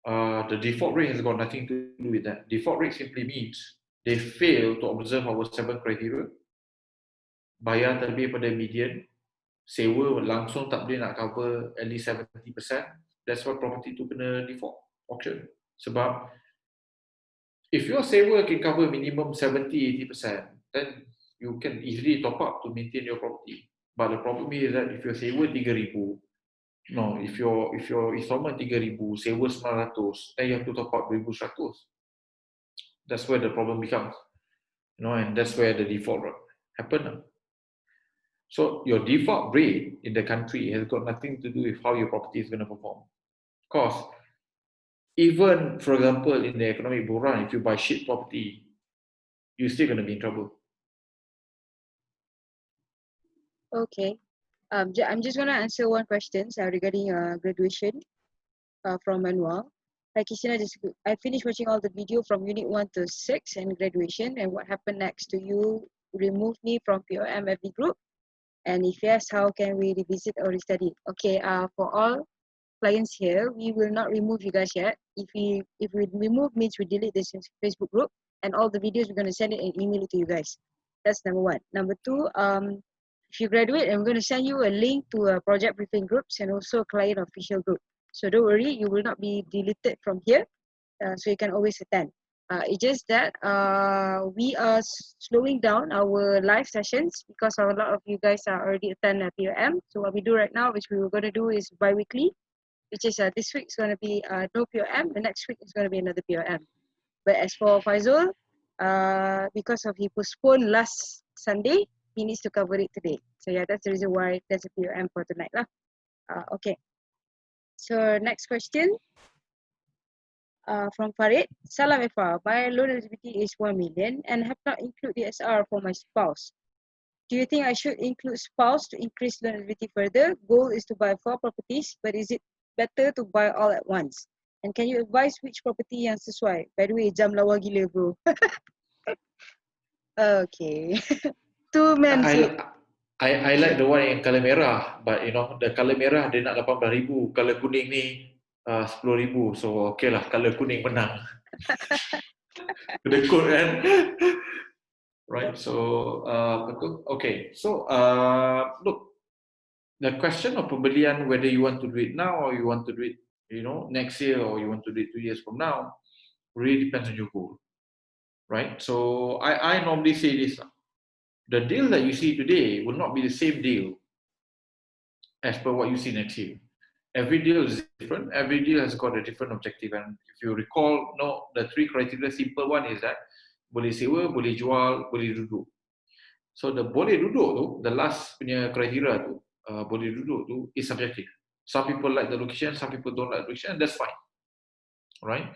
The default rate has got nothing to do with that. Default rate simply means they fail to observe our 7 criteria. Bayar terlebih pada median, sewa langsung tak boleh nak cover at least 70%. That's why property tu kena default auction. Sebab if your sewa can cover minimum 70-80%, then you can easily top up to maintain your property. But the problem is that if your sewa 3,000, no, if your installment 3,000, sewa 900, then you have to top up 1,100. That's where the problem becomes, you know, and that's where the default happen. So your default rate in the country has got nothing to do with how your property is going to perform. Of course, even for example in the economic bull run, if you buy shit property, you're still going to be in trouble.
Okay. I'm just gonna answer one question regarding graduation from Manuel. Hi Christina, I finished watching all the video from unit 1 to 6 and graduation, and what happened next? Do you remove me from POM FB group? And if yes, how can we revisit or restudy? Okay, for all clients here, we will not remove you guys yet. If we remove means we delete this Facebook group, and all the videos we're gonna send it and email it to you guys. That's number one. Number two, if you graduate, I'm gonna send you a link to a project briefing groups and also a client official group. So don't worry, you will not be deleted from here. So you can always attend. It's just that we are slowing down our live sessions because a lot of you guys are already attend POM. So what we do right now, which we were going to do is bi-weekly, which is this week is going to be no POM, the next week is going to be another POM. But as for Faizul, because of he postponed last Sunday, he needs to cover it today. So yeah, that's the reason why there's a POM for tonight lah. Okay. So next question. From Farid. Salam Efa. My loan eligibility is 1 million and have not included the SR for my spouse. Do you think I should include spouse to increase loan eligibility further? Goal is to buy 4 properties, but is it better to buy all at once? And can you advise which property yang sesuai? By the way, jam lawa gila bro. Okay. Two men here.
I like the one yang color merah, but you know the color merah dia nak 18,000, color kuning ni 10,000. So okay lah, color kuning menang. The code kan. Right. So okay. So look, the question of pembelian, whether you want to do it now or you want to do it, you know, next year or you want to do it 2 years from now, really depends on your goal. Right. So I normally say this. The deal that you see today will not be the same deal as per what you see next year. Every deal is different. Every deal has got a different objective. And if you recall, no, the 3 criteria, simple one is that boleh sewa, boleh jual, boleh duduk. So the boleh duduk tu, the last punya criteria tu, boleh duduk tu is subjective. Some people like the location, some people don't like the location, and that's fine. Right?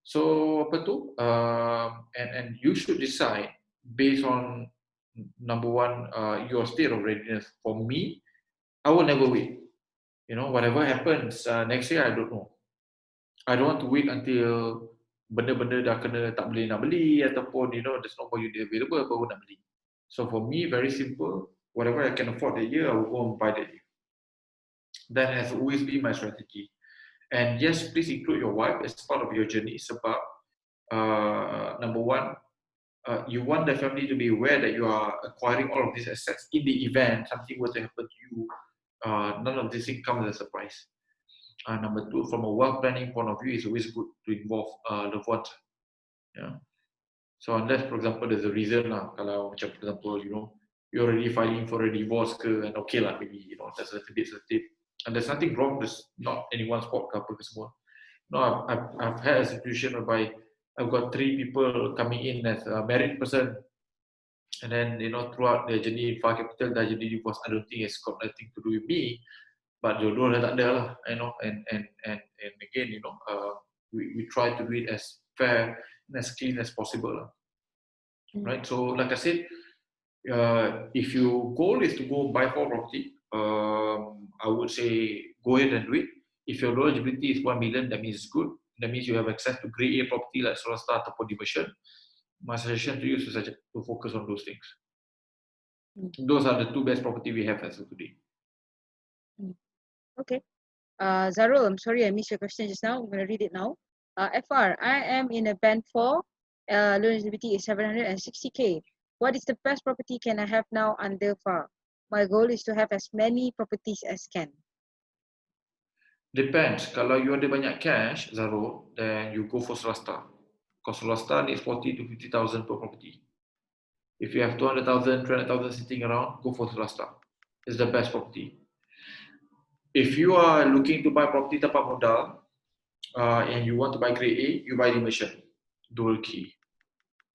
So apa tu? And you should decide based on number one, your state of readiness. For me, I will never wait. You know, whatever happens next year, I don't know. I don't want to wait until benda-benda dah kena tak boleh nak beli ataupun you know there's no more unit available baru nak beli. So for me, very simple. Whatever I can afford that year, I will go and buy that year. That has always been my strategy. And yes, please include your wife as part of your journey. Sebab number one, you want the family to be aware that you are acquiring all of these assets. In the event something were to happen to you, none of this thing comes as a surprise. Number two, from a wealth planning point of view, it's always good to involve loved ones. Yeah. So unless, for example, there's a reason lah, kalau macam, for example, you know, you're already filing for a divorce ke, and okay lah, maybe, you know, that's a little bit sensitive. And there's nothing wrong, there's not anyone's fault ke apa ke semua. No, I've had a situation whereby I've got 3 people coming in as a married person, and then, you know, throughout their journey in Far Capital, dah jadi divorce. I don't think it's got nothing to do with me, but jodoh dah tak ada lah, you know, and again, you know, we try to do it as fair and as clean as possible, right? So, like I said, if your goal is to go buy 4 property, I would say go ahead and do it. If your loan eligibility is 1 million, that means it's good. That means you have access to grade A property like Solar Star ataupun Diversion. My suggestion to you is to focus on those things. Those are the 2 best property we have as of today.
Okay. Zarul, I'm sorry I missed your question just now. I'm going to read it now. FR, I am in a band 4. Loan eligibility is 760k. What is the best property can I have now under FAR? My goal is to have as many properties as can.
Depends. Kalau you ada banyak cash, Zarul, then you go for Solar Star. Because Solar Star needs 40 to 50,000 per property. If you have 200,000, 300,000 sitting around, go for Solar Star. It's the best property. If you are looking to buy property tanpa modal, and you want to buy grade A, you buy Diversion. Dual key.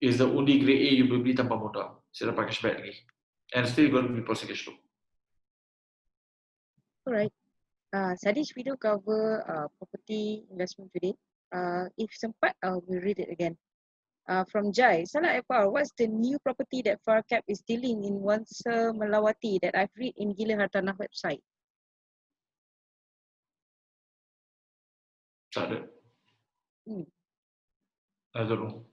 It's the only grade A you will beli tanpa modal. Saya dapat cashback lagi. And still going to be process cash flow.
Alright. Sadish video cover property investment today. If sempat, I will read it again. From Jai, Salah Epar, what's the new property that FarCap is dealing in Wangsa Melawati that I've read in Gila Hartanah website?
Tak ada. I don't know.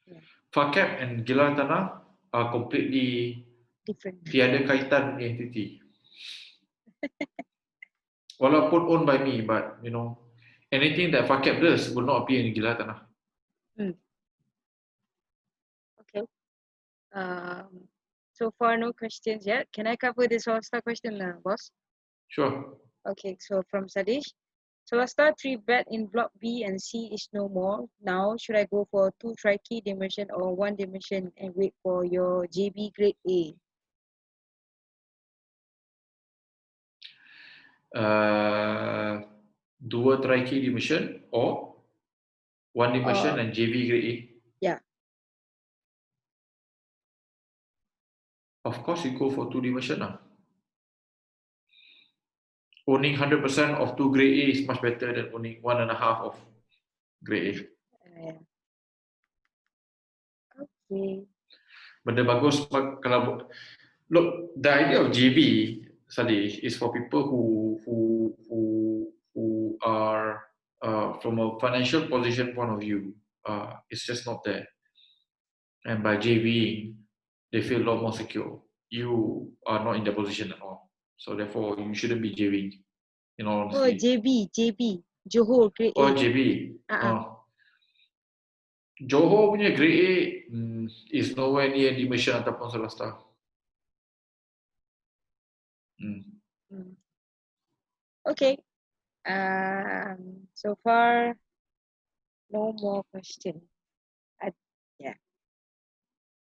Yeah.
FACAP and Gila Tanah are completely
Different.
tiada kaitan entity. Walaupun owned by me, but you know, anything that FACAP does will not appear in Gila Tanah.
Okay. So far, no questions yet. Can I cover this Swasta question, boss?
Sure.
Okay, so from Sadish. Swasta 3 bet in block B and C is no more. Now, should I go for 2 tri-key dimension or 1 dimension and wait for your JB grade A?
Dua tri-key dimension or one dimension and JV grade A?
Yeah.
Of course, you go for 2 dimension. Owning 100% of 2 grade A is much better than owning 1.5 of grade A.
Okay.
Benda bagus kalau look, the idea of JB Sadish is for people who are from a financial position point of view, it's just not there. And by JB, they feel a lot more secure. You are not in their position at all, so therefore you shouldn't be JB. In all
Oh,
honesty.
JB, Johor grade A.
Oh, JB. Johor punya grade A is nowhere near Dimension ataupun Celesta.
Okay. So far, no more question. Yeah.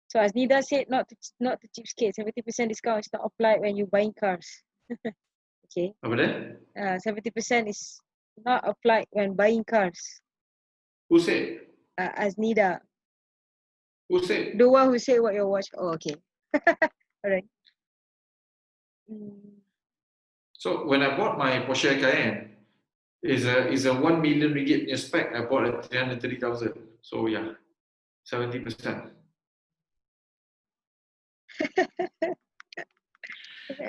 So as Nida said, not to cheapskate. 70% discount is not applied when you buying cars. Okay.
Apa dia?
70% is not applied when buying cars.
Who said?
As Nida.
Who said?
The one who said what your watch. Oh, okay. Alright.
So when I bought my Porsche Cayenne, is a 1 million ringgit punya spec. I bought at 330,000. So yeah, 70%.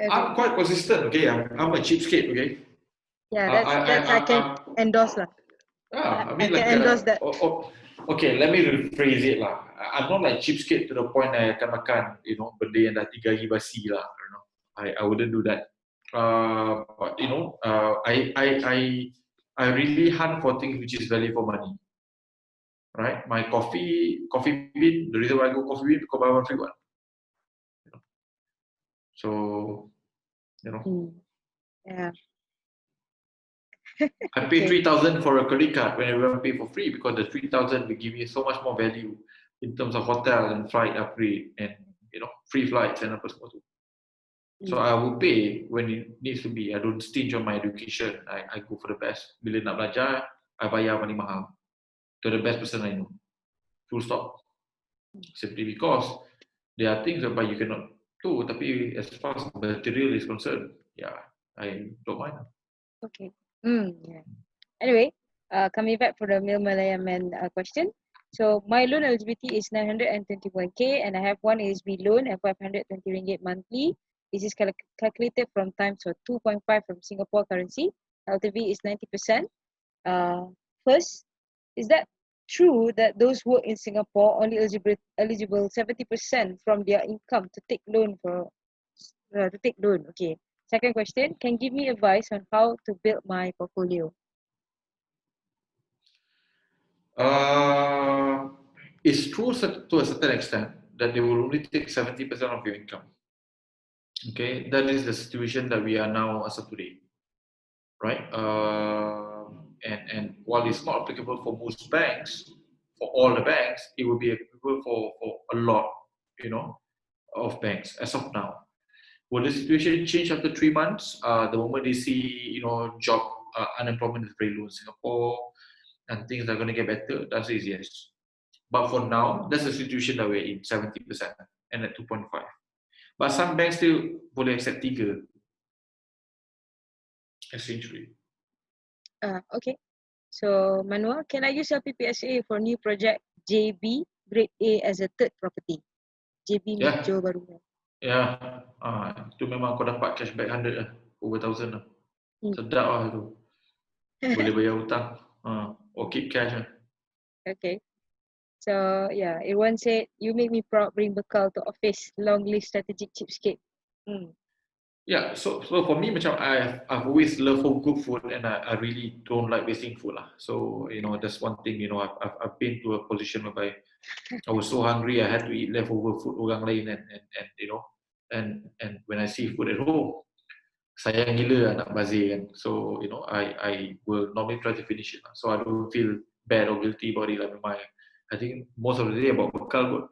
I'm quite consistent. Okay, I'm a cheapskate. Okay.
Yeah, that's I can endorse lah.
I mean,
I can endorse that.
Okay, let me rephrase it lah. I'm not like cheapskate to the point I akan makan, you know, benda yang dah 3 hari basi lah. You know, I wouldn't do that. But you know, I really hunt for things which is value for money. Right? My coffee bean. The reason why I go coffee bean because buy one free one. So, you know.
Yeah.
I pay 3,000 for a credit card when everyone pay for free because the 3,000 will give me so much more value in terms of hotel and flight upgrade and you know free flights and apa semua tu. So I will pay when it needs to be. I don't stinge on my education. I go for the best. Bila nak belajar, I bayar paling mahal. To the best person I know. Full stop. Simply because there are things whereby you cannot do, tapi as far as material is concerned, yeah, I don't mind.
Okay. Yeah. Anyway, coming back for the Mil Malaya Man question. So my loan eligibility is 921k and I have one ASB loan at 520 ringgit monthly. This is calculated from times for 2.5 from Singapore currency. LTV is 90%. First, is that true that those who work in Singapore only eligible 70% from their income to take loan Okay. Second question, can give me advice on how to build my portfolio?
It's true to a certain extent that they will only take 70% of your income. Okay, that is the situation that we are now as of today, right? And while it's not applicable for most banks, for all the banks, it will be applicable for a lot, you know, of banks as of now. Will the situation change after 3 months? The moment they see, you know, job unemployment is very low in Singapore and things are going to get better, the answer is yes. But for now, that's the situation that we're in, 70% and at 2.5. But some banks still boleh accept 3 exchange rate.
Okay. So Manuel, can I use your PPSA for new project JB Grade A as a third property. JB
Yeah.
Mejo baru.
Ya, itu memang kau dapat cashback 100 lah, over 1000 lah. Sedap lah itu. Boleh bayar hutang. Or keep cash lah.
Okay. So yeah, Irwan said, you make me proud, bring bekal to office, long list strategic cheapskate.
Yeah, so for me, macam I've always loved home cooked food, and I really don't like wasting food lah. So that's one thing. I've been to a position whereby I was so hungry I had to eat leftover food orang lain, and when I see food at home, sayang gila nak bazir kan. So I will normally try to finish it lah. So I don't feel bad or guilty about it lah. Memang I think most of the day about bekal kot.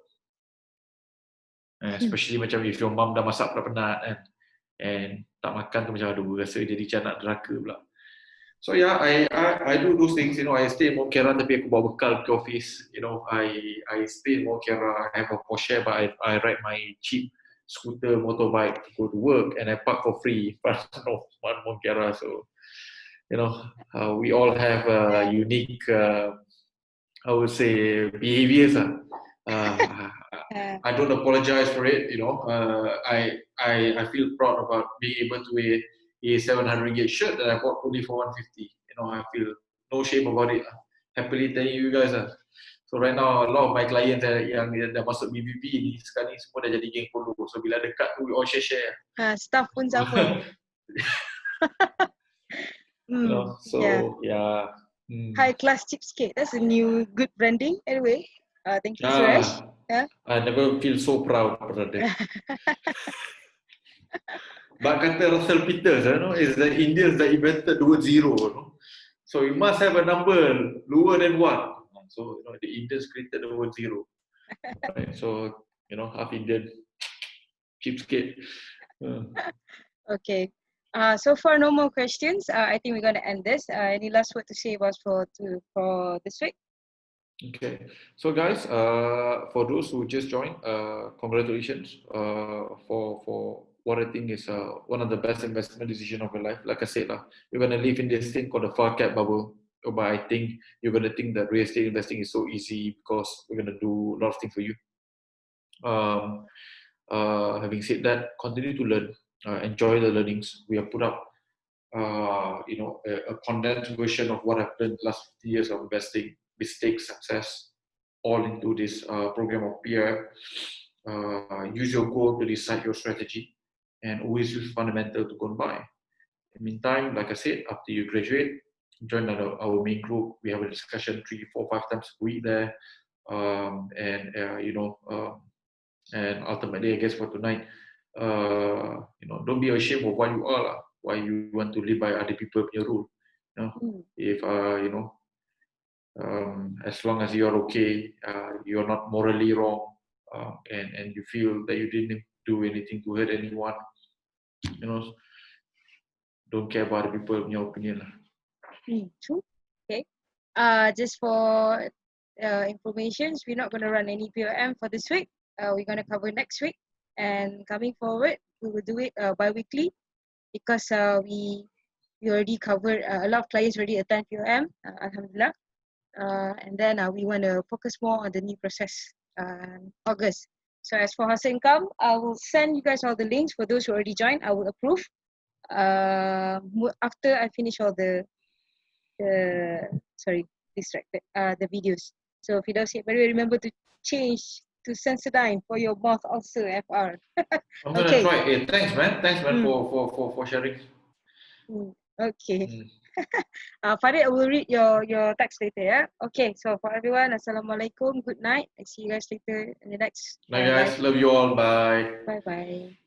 Especially macam if your mum dah masak penat kan, and tak makan tu macam aduh rasa jadi macam nak deraka pula. So yeah, I do those things. I stay in Mokera tapi aku bawa bekal ke office. I stay in Mokera. I have a Porsche, but I ride my cheap scooter motorbike to go to work, and I park for free in front of Mokera. So we all have unique, I would say, behaviors. I don't apologize for it. I feel proud about being able to wear a 700 ringgit shirt that I bought only for 150. I feel no shame about it. Happily telling you guys. So right now, a lot of my clients yang dah masuk BBB ni sekarang ni semua dah jadi geng polo. So bila dekat tu, we all share.
Staff pun sama.
So yeah.
High class cheapskate. That's a new good branding. Anyway, thank you, Suresh. Yeah.
I never feel so proud about that. But kata Russell Peters, is the Indians that invented the word zero. So you must have a number lower than 1. So the Indians created the word zero. Right? So half Indian, cheapskate.
Okay. So far, no more questions. I think we're going to end this. Any last word to say about for this week?
Okay. So guys, for those who just joined, congratulations for what I think is one of the best investment decision of your life. Like I said, you're going to live in this thing called the far cap bubble. But I think you're going to think that real estate investing is so easy because we're going to do a lot of things for you. Having said that, continue to learn. Enjoy the learnings. We have put up a condensed version of what I've learned the last 50 years of investing, mistakes, success, all into this program of PRM. Use your goal to decide your strategy, and always use fundamental to go and buy. In the meantime, like I said, after you graduate, join our main group. We have a discussion 3, 4, 5 times a week there, and ultimately, I guess for tonight, don't be ashamed of what you are, why you want to live by other people's rule. If as long as you are okay, you're not morally wrong, and you feel that you didn't do anything to hurt anyone, don't care about other people's opinion.
True. Okay. Just for information, we're not going to run any POM for this week. We're going to cover next week, and coming forward, we will do it bi-weekly because we already covered a lot of clients already attend POM, alhamdulillah. And then we want to focus more on the new process August. So as for hustle income, I will send you guys all the links. For those who already joined, I will approve after I finish all the videos. So Firdaus, remember to change to Sensodyne for your mouth ulcer, FR.
I'm gonna try it. Thanks man for sharing.
Okay. Farid, I will read your text later. Yeah. Okay. So for everyone, Assalamualaikum. Good night. I see you guys later in the next.
Bye guys. Love you all. Bye.
Bye bye.